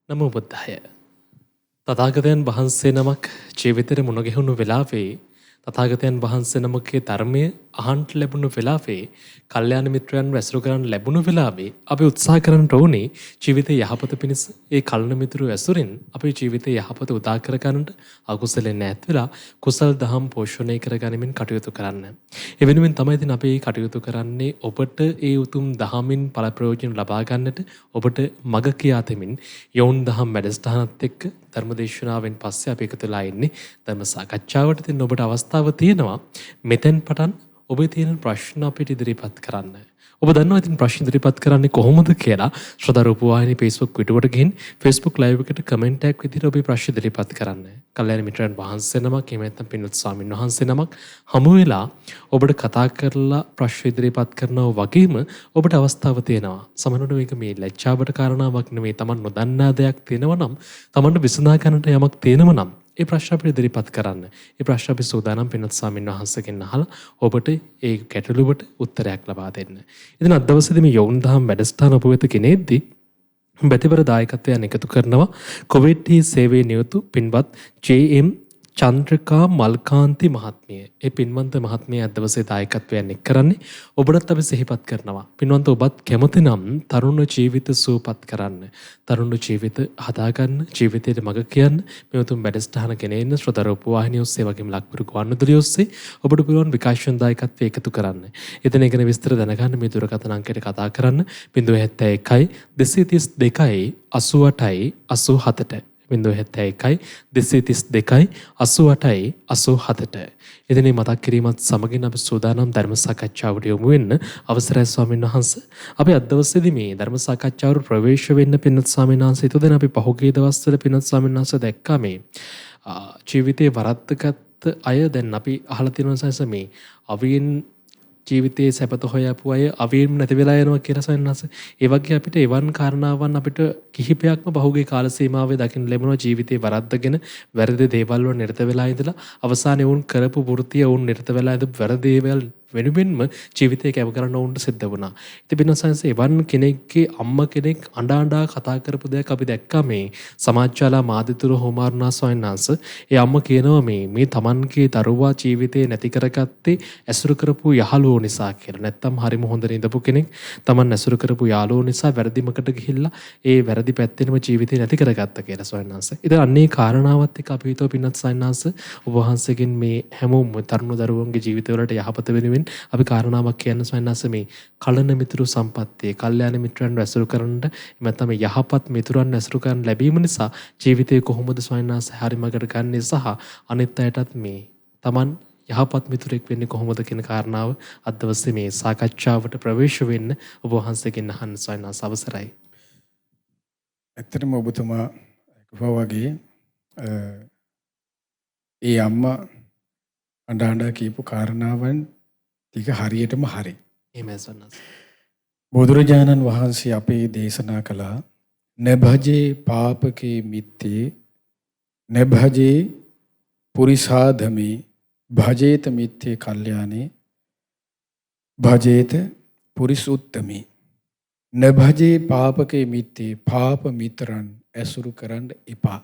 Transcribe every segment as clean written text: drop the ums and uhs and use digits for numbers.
නමෝ බුද්ධාය. තථාගතයන් වහන්සේ නමක් ජීවිතේ මුණ ගැහුණු වෙලාවේ තථාගතයන් වහන්සේ නමකගේ ධර්මය අහන්න ලැබුණු වෙලාවේ කල්යාණ මිත්‍රයන් ඇසුරු කරන් ලැබුණු වෙලාවේ අපි උත්සාහ කරන්න ඕනේ ජීවිතේ යහපත පිණිස ඒ කල්න මිතුරු ඇසුරින් අපේ ජීවිතේ යහපත උදා කර ගන්නට අකුසලෙන් ඈත් වෙලා කුසල් දහම් පෝෂණය කර ගනිමින් කටයුතු කරන්න. ඒ වෙනුවෙන් තමයි ඉතින් අපි කටයුතු කරන්නේ ඔබට ඒ උතුම් දහමින් ඵල ප්‍රයෝජන ලබා ගන්නට ඔබට මඟ කියා දෙමින් යෝන් දහම් වැඩසටහනත් එක්ක ධර්මදේශනාවෙන් පස්සේ අපි එකතු වෙලා ඉන්නේ ධර්ම සාකච්ඡාවට. ඉතින් ඔබට අවස්ථාව තියෙනවා මෙතෙන් පටන් ඔබේ තියෙන ප්‍රශ්න අපිට ඉදිරිපත් කරන්න. ඔබ දන්නවා ඉතින් ප්‍රශ්න ඉදිරිපත් කරන්නේ කොහොමද කියලා. ශ්‍රද්ධා රූපවාහිනී Facebook පිටුවට ගිහින් Facebook live එකට කමෙන්ට් එකක් විදිහට ඔබේ ප්‍රශ්න ඉදිරිපත් කරන්න. කල්යාණ මිත්‍රයන් වහන්සේ නමක් එහෙම නැත්නම් පින්වත් ස්වාමීන් වහන්සේ නමක් හමු වෙලා ඔබට කතා කරලා ප්‍රශ්න ඉදිරිපත් කරනවා වගේම ඔබට අවස්ථාව තියෙනවා. සමහරවිට මේක මේ ලැජ්ජාවට කාරණාවක් නෙමෙයි. Taman නොදන්නා දෙයක් තියෙනවා නම් Tamanට විසඳා ගන්නට යමක් තියෙනවා නම් ඒ ප්‍රශ්න අපිට ඉදිරිපත් කරන්න. ඒ ප්‍රශ්න අපි සූදානම් පින්වත් ස්වාමීන් වහන්සේගෙන් අහලා ඔබට ඒ ගැටලුවට උත්තරයක් ලබා දෙන්න. ඉතින් අද දවසේදී මේ යෝන් දහම් වැඩසටහන ඔබ වෙත ගෙනෙද්දී බැතිවර දායකත්වයන් එකතු කරනවා කොවිඩ් සේවයේ නියුතු පින්වත් ජේ.එම්. චන්ද්‍රකා මල්කාන්ති මහත්මිය. ඒ පින්වන්ත මහත්මිය අද දවසේ දායකත්වයෙන් එක් කරන්නේ ඔබටත් අපි සිහිපත් කරනවා. පින්වන්ත ඔබත් කැමති නම් තරුණ ජීවිත සුවපත් කරන්න, තරුණ ජීවිත හදාගන්න, ජීවිතයට මඟ කියන්න මේ උතුම් වැඩසටහන ගෙනෙන්න ශ්‍රද්ධා රූපවාහිනිය ඔස්සේ වගේම ලක්බුරු ගුවන්විදුලිය ඔස්සේ ඔබට පුළුවන් විකාශන දායකත්වයේ එකතු කරන්න. එතන ගැන විස්තර දැනගන්න මේ දුරකථන අංකයට කතා කරන්න 071 232 88 87ට 071 232 88 87ට. එදිනේ මතක් කිරීමත් සමගින් අපි සූදානම් ධර්ම සාකච්ඡාවට යොමු වෙන්න අවසරයි ස්වාමීන් වහන්සේ. අපි අද දවසේදී මේ ධර්ම සාකච්ඡාවට ප්‍රවේශ වෙන්න පින්වත් ස්වාමීන් වහන්සේ හිතුවද අපි පහුගිය දවස්වල පින්වත් ස්වාමීන් වහන්සේ දැක්කා මේ ජීවිතේ වරද්දගත් අය දැන් අපි අහලා තියෙනවා සංස මේ අවියෙන් ජීවිතයේ සැපත හොයපු අය අවියෙන් නැති වෙලා යනවා කියලා සන්නස. ඒ වගේ අපිට එවන් කාරණාවන් අපිට කිහිපයක්ම බහුගේ කාල සීමාවේ දකින්න ලැබුණා. ජීවිතේ වරද්දගෙන වැරදි දේවල් වල නිරත වෙලා ඉඳලා අවසානයේ වුන් කරපු වෘත්තිය වුන් නිරත වෙලා ඉඳ වැරදි දේවල් වෙනුවෙන්ම ජීවිතේ කැප කරන්න වුන්ට සිද්ධ වුණා. ඉතින් වෙන සංස එවන් කෙනෙක්ගේ අම්මා කෙනෙක් අඬා කතා කරපු දෙයක් අපි දැක්කා මේ සමාජශාලා මාධ්‍යතුරු හෝමාරුණා සොයන්නාංශ. ඒ අම්මා කියනවා මේ Tamanගේ දරුවා ජීවිතේ නැති කරගත්තේ ඇසුරු කරපු යහළුවෝ නිසා කියලා. නැත්තම් හරිම හොඳ නිඳපු කෙනෙක් Taman ඇසුරු කරපු යාළුවෝ නිසා වැරදිමකට ගිහිල්ලා ඒ වැරදි පැත්තෙන්ම ජීවිතේ නැති කරගත්ත කියලා සොයන්නාංශ. ඉතින් අන්නේ කාරණාවත් එක්ක අපි හිතුව පින්නත් සොයන්නාංශ ඔබ වහන්සේගෙන් මේ හැමෝම තරුණ දරුවන්ගේ ජීවිතවලට යහපත වෙනුවෙන් අපි කාරණාවක් කියන්න සොයන්නාංශ මේ කලන මිතුරු සම්පත්තිය, කල්යාණ මිත්‍රයන් ඇසුරු කරන්නට එමෙතන යහපත් මිතුරන් ඇසුරු කරන් ලැබීම නිසා ජීවිතේ කොහොමද සොයන්නාංශ හරිමකට ගන්නේ සහ අනිත් අයටත් මේ Taman යහපත් මිතුරෙක් වෙන්නේ කොහොමද කියන කාරණාව අද දවසේ මේ සාකච්ඡාවට ප්‍රවේශ වෙන්න ඔබ වහන්සේගෙන් අහන්න සොයන්නාංශ අවසරයි. ඇත්තටම ඔබතුමා කිව්වා වගේ ඒ අම්මා අඬ කියපු කාරණාවන් ටික හරියටම හරි. එහෙමයි සොයන්නාංශ. බුදුරජාණන් වහන්සේ අපේ දේශනා කළා නභජේ පාපකේ මිත්තේ නභජේ පුරිසාධමේ භජේත මිත්තේ කල්යාණේ භජේත පුරිසුත්තමේ. නභජේ පාපකේ මිත්තේ පාප මිත්‍රන් ඇසුරු කරන්න එපා.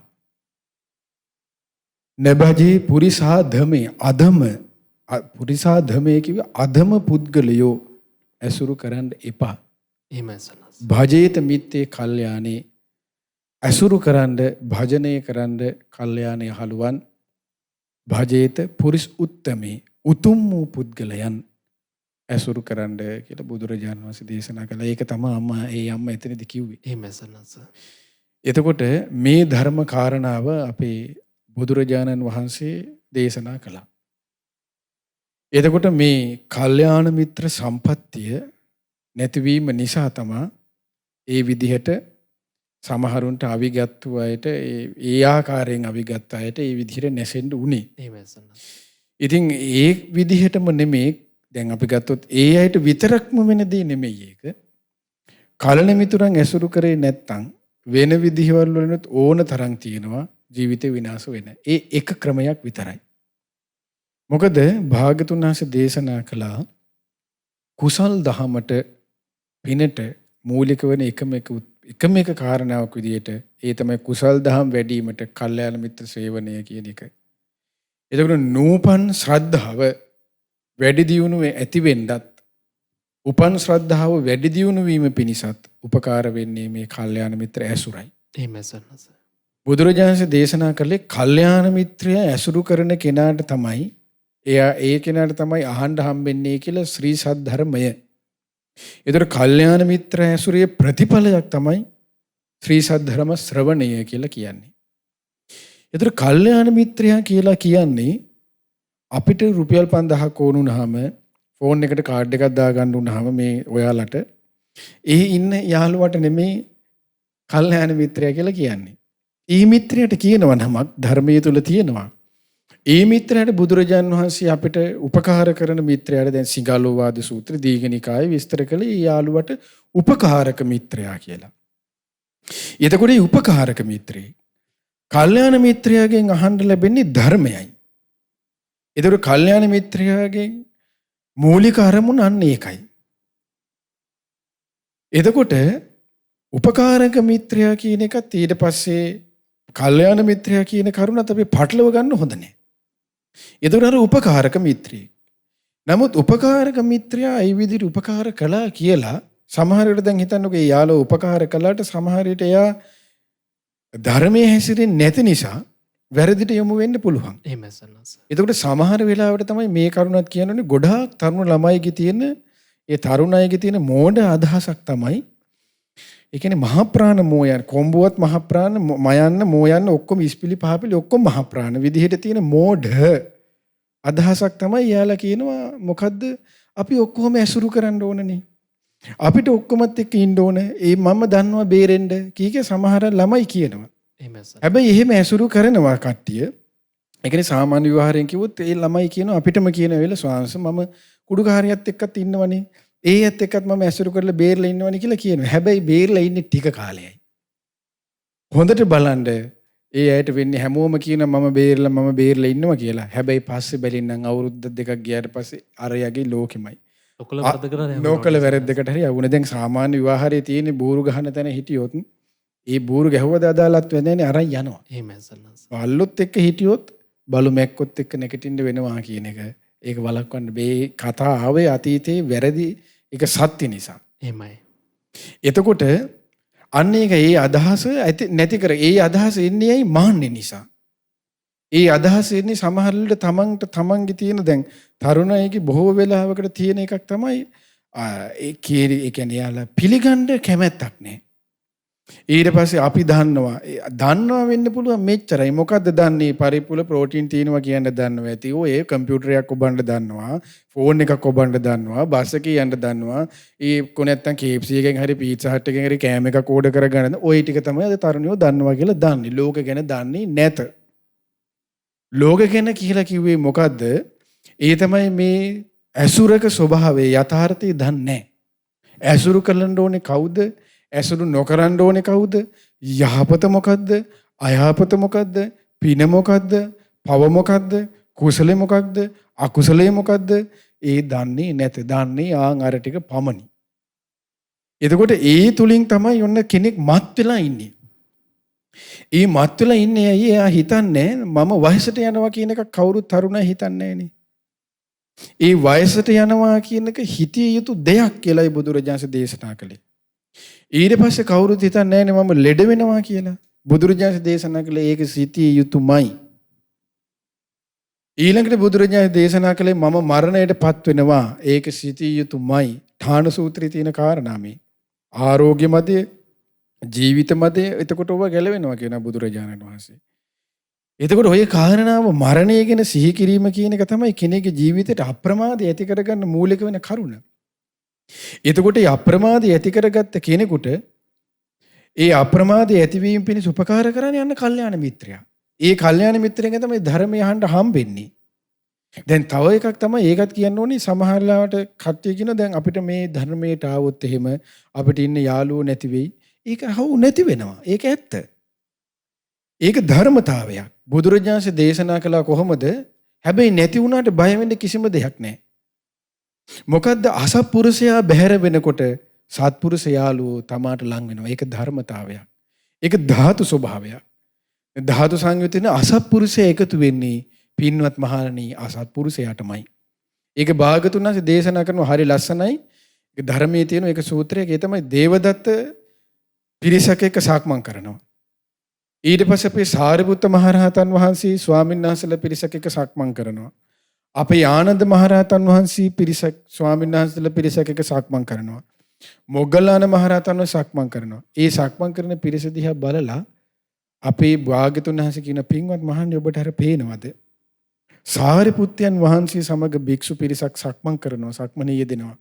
නභජේ පුරිසාධමේ අධම පුරිසාධමේ කිව්ව අධම පුද්ගලයෝ ඇසුරු කරන්න එපා. එහෙමයි සොයන්නාංශ. භජේත මිත්තේ කල්යාණේ ඇසුරු කරන්න භජනය කරන්න කල්යාණ යහළුවන් භජේත පුරිස් උත්තමේ උතුම් වූ පුද්ගලයන් ඇසුරු කරන්න කියලා බුදුරජාණන් වහන්සේ දේශනා කළා. ඒක තමයි අම්මා එතනදි කිව්වේ. එහෙමයි සොයන්නාංශ. එතකොට මේ ධර්ම කාරණාව අපේ බුදුරජාණන් වහන්සේ දේශනා කළා. එතකොට මේ කල්යාණ මිත්‍ර සම්පත්තිය නැතිවීම නිසා තමයි ඒ විදිහට සමහරුන්ට අවිගත්තු අයට ඒ ආකාරයෙන් අවිගත් අයට ඒ විදිහට නැසෙන්න උනේ. එහෙමයි සොයන්නාංශ. ඉතින් ඒ විදිහටම නෙමෙයි දැන් අපි ගත්තොත් ඒ අයට විතරක්ම වෙන දේ නෙමෙයි ඒක. කලන මිතුරන් ඇසුරු කරේ නැත්තම් වෙන විදිහවල වලත් ඕන තරම් තියෙනවා ජීවිතේ විනාශ වෙන. ඒ එක ක්‍රමයක් විතරයි. මොකද භාග්‍යතුන් වහන්සේ දේශනා කළා කුසල් දහමට පිනට මූලික වෙන එකම එක කාරණාවක් විදිහට ඒ තමයි කුසල් දහම් වැඩිවීමට කල්යාණ මිත්‍ර සේවනය කියන එක. එතකොට නූපන් ශ්‍රද්ධාව වැඩි දියුණු ඇති වෙන්නත් උපන් ශ්‍රද්ධාව වැඩි දියුණු වීම පිණිසත් උපකාර වෙන්නේ මේ කල්යාණ මිත්‍ර ඇසුරයි. එහෙමයි සන්නස. බුදුරජාණන් දේශනා කළේ කල්යාණ මිත්‍රය ඇසුරු කරන කෙනාට තමයි එයා ඒ කෙනාට තමයි අහන්න හම්බෙන්නේ කියලා ශ්‍රී සද්ධර්මය. ඒතර කල්යාණ මිත්‍ර ඇසුරේ ප්‍රතිඵලයක් තමයි ශ්‍රී සද්ධර්ම ශ්‍රවණය කියලා කියන්නේ. ඒතර කල්යාණ මිත්‍රයා කියලා කියන්නේ අපිට රුපියල් 5000ක් ඕන වුණාම ෆෝන් එකට කාඩ් එකක් දාගන්න වුණාම මේ ඔයාලට ඒ ඉන්න යාළුවට නෙමෙයි කල්යාණ මිත්‍රයා කියලා කියන්නේ. ඊ මිත්‍රයට කියනවා නමක් ධර්මයේ තුල තියෙනවා. ඒ මිත්‍රයාට බුදුරජාන් වහන්සේ අපිට උපකාර කරන මිත්‍රයාට දැන් සිගාලෝවාද සූත්‍ර දීඝනිකායේ විස්තර කළේ ඒ යාළුවට උපකාරක මිත්‍රයා කියලා. එතකොට මේ උපකාරක මිත්‍රේ කල්යාණ මිත්‍රයාගෙන් අහන්න ලැබෙන්නේ ධර්මයයි. එතකොට කල්යාණ මිත්‍රයාගෙන් මූලික අරමුණ අන්න ඒකයි. එතකොට උපකාරක මිත්‍රයා කියන එකත් ඊට පස්සේ කල්යාණ මිත්‍රයා කියන කරුණත් අපි පටලව ගන්න හොඳ නැහැ. එතකොට අර උපකාරක මිත්‍රයෙක්. නමුත් උපකාරක මිත්‍රයා ඒ විදිහට උපකාර කළා කියලා සමහර වෙලට දැන් හිතන්නකෝ ඒ යාළුව උපකාර කළාට සමහර විට එයා ධර්මයේ හැසිරෙන්නේ නැති නිසා වැරදිට යොමු වෙන්න පුළුවන්. එහෙමයි සන්නස. එතකොට සමහර වෙලාවට තමයි මේ කරුණත් කියනෝනේ ගොඩාක් තරුණ ළමයිගේ තියෙන ඒ තරුණ අයගේ තියෙන මෝඩ අදහසක් තමයි ඒ කියන්නේ මහා ප්‍රාණ මෝයන් කොම්බුවත් මහා ප්‍රාණ මයන්න මෝයන්න ඔක්කොම ඉස්පිලි පහපිලි ඔක්කොම මහා ප්‍රාණ විදිහට තියෙන මෝඩ අදහසක් තමයි යාලා කියනවා මොකද්ද අපි ඔක්කොම ඇසුරු කරන්න ඕනනේ අපිට ඔක්කොමත් එක්ක ඉන්න ඕන ඒ මම දන්නවා බේරෙන්න කීකේ සමහර ළමයි කියනවා. එහෙමයි සර්. හැබැයි එහෙම ඇසුරු කරනවා කට්ටිය. ඒ කියන්නේ සාමාන්‍ය විවහාරයෙන් කිව්වොත් ඒ ළමයි කියනවා අපිටම කියන වෙලාව ස්වාංශ මම කුඩුකාරියත් එක්කත් ඉන්නවනේ. ඒත් එක්කත් මම ඇසුරු කරලා බේරලා ඉන්නවනේ කියලා කියනවා. හැබැයි බේරලා ඉන්නේ ටික කාලයයි. හොඳට බලන්න ඒ ඇයට වෙන්නේ හැමෝම කියන මම බේරලා ඉන්නවා කියලා. හැබැයි පස්සේ බැලින්නම් අවුරුද්ද දෙකක් ගියාට පස්සේ අරයාගේ ලෝකෙමයි. ලෝකල වැරද්දකට හරි යවුනේ. දැන් සාමාන්‍ය විවාහයේ තියෙන බూరు ගහන තැන හිටියොත් ඒ බూరు ගැහුවද අදාළත් වෙන්නේ අරන් යනවා. එහෙමයි සන්නස. බල්ලොත් එක්ක හිටියොත් බලු මැක්කොත් එක්ක නැගිටින්න වෙනවා කියන එක. ඒක වළක්වන්න මේ කතා ආවේ අතීතයේ වැරදි ඒක සත්‍ය නිසා. එහෙමයි. එතකොට අන්න ඒක ඒ අදහස නැති කර ඒ අදහස එන්නේ ඇයි මාන්නේ නිසා. ඒ අදහස එන්නේ සමහරවිට තමන්ගේ තියෙන දැන් තරුණයෙක්ගේ බොහෝ වෙලාවකට තියෙන එකක් තමයි ඒ කියන්නේ යාලා පිළිගන්න කැමැත්තක් නැහැ. ඊට පස්සේ අපි දන්නවා වෙන්න පුළුවන් මෙච්චරයි. මොකද්ද දන්නේ? පරිපූර්ණ ප්‍රෝටීන් තියෙනවා කියන්න දන්නවා ඇති. ඔය කම්පියුටරයක් ඔබන්න දන්නවා. ෆෝන් එකක් ඔබන්න දන්නවා. බස් එකේ යන්න දන්නවා. ඒ කො නැත්තම් KFC එකෙන් හරි පීට්සා හට් එකෙන් හරි කෑම එකක් ඕඩර් කරගන්න. ওই ටික තමයි අද තරුණයෝ දන්නවා කියලා දන්නේ. ලෝක ගැන දන්නේ නැත. ලෝක ගැන කියලා කිව්වේ මොකද්ද? ඒ තමයි මේ ඇසුරක ස්වභාවය යථාර්ථය දන්නේ නැහැ. ඇසුරු කරන්න ඕනේ කවුද? ඇසුරු නොකරන්න ඕනේ කවුද? යහපත මොකද්ද? අයහපත මොකද්ද? පින මොකද්ද? පව මොකද්ද? කුසලෙ මොකද්ද? අකුසලෙ මොකද්ද? ඒ දන්නේ නැත. දන්නේ ආන් අර ටික පමණි. එතකොට ඒ තුලින් තමයි ඔන්න කෙනෙක් මත් වෙලා ඉන්නේ. ඒ මත් වෙලා ඉන්නේ ඇයි? එයා හිතන්නේ මම වයසට යනවා කියන එක කවුරුත් තරුණයි හිතන්නේ නැහනේ. ඒ වයසට යනවා කියන එක හිතිය යුතු දෙයක් කියලායි බුදුරජාණන් දේශනා කළේ. ඊට පස්සේ කවුරුත් හිතන්නේ නැහැ මම ලෙඩ වෙනවා කියලා. බුදුරජාණන් දේශනා කළේ ඒක සිටිය යුතුමයි. ඊළඟට බුදුරජාණන් දේශනා කළේ මම මරණයටපත් වෙනවා ඒක සිටිය යුතුමයි. ඨාන සූත්‍රයේ තියෙන කාරණා මේ. ආරෝග්‍ය මතය, ජීවිත මතය එතකොට ඔබ ගැලවෙනවා කියන බුදුරජාණන් වහන්සේ. එතකොට ඔය කාරණාව මරණය ගැන සිහි කිරීම කියන එක තමයි කෙනෙකුගේ ජීවිතයට අප්‍රමාදය ඇති කරගන්න මූලික වෙන කරුණ. එතකොට මේ අප්‍රමාදය ඇති කරගත්ත කෙනෙකුට ඒ අප්‍රමාදය ඇතිවීම පිණිස උපකාර කරන්නේ යන්න කල්යාණ මිත්‍රයා. ඒ කල්යාණ මිත්‍රයෙන් තමයි ධර්මය අහන්න හම්බෙන්නේ. දැන් තව එකක් තමයි ඒකත් කියන්න ඕනේ සමහරලාට කට්ටිය කියන දැන් අපිට මේ ධර්මයට ආවොත් එහෙම අපිට ඉන්න යාළුවෝ නැති වෙයි. ඒක හවු නැති වෙනවා. ඒක ඇත්ත. ඒක ධර්මතාවයක්. බුදුරජාණන් දේශනා කළා කොහොමද? හැබැයි නැති වුණාට බය වෙන්න කිසිම දෙයක් නැහැ. මොකද්ද අසත්පුරුෂයා බැහැර වෙනකොට සත්පුරුෂ යාළුවෝ තමාට ලං වෙනවා. ඒක ධර්මතාවයක්. ඒක ධාතු ස්වභාවයක්. ධාතු සංයුතින අසත්පුරුෂය එකතු වෙන්නේ පින්වත් මහණනි අසත්පුරුෂයාටමයි. ඒක භාගතුන් වහන්සේ දේශනා කරනවා හරි ලස්සනයි. ඒක ධර්මයේ තියෙන එක සූත්‍රයක ඒ තමයි දේවදත්ත පිරිසක එක සාක්මන් කරනවා. ඊට පස්සේ අපේ සාරිපුත්ත මහරහතන් වහන්සේ ස්වාමීන් වහන්සේලා පිරිසක එක සාක්මන් කරනවා. අපේ ආනන්ද මහරහතන් වහන්සේ පිරිසක් ස්වාමීන් වහන්සේලා පිරිසක එක සාක්මන් කරනවා. මොග්ගල්ලාන මහරහතන් වහන්සේ සාක්මන් කරනවා. ඒ සාක්මන් කරන පිරිස දිහා බලලා අපේ භාග්‍යතුන් වහන්සේ කියන පින්වත් මහණනි ඔබට අර පේනවද? සාරිපුත්තයන් වහන්සේ සමග භික්ෂු පිරිසක් සක්මන් කරනවා සක්මනේ යෙදෙනවා.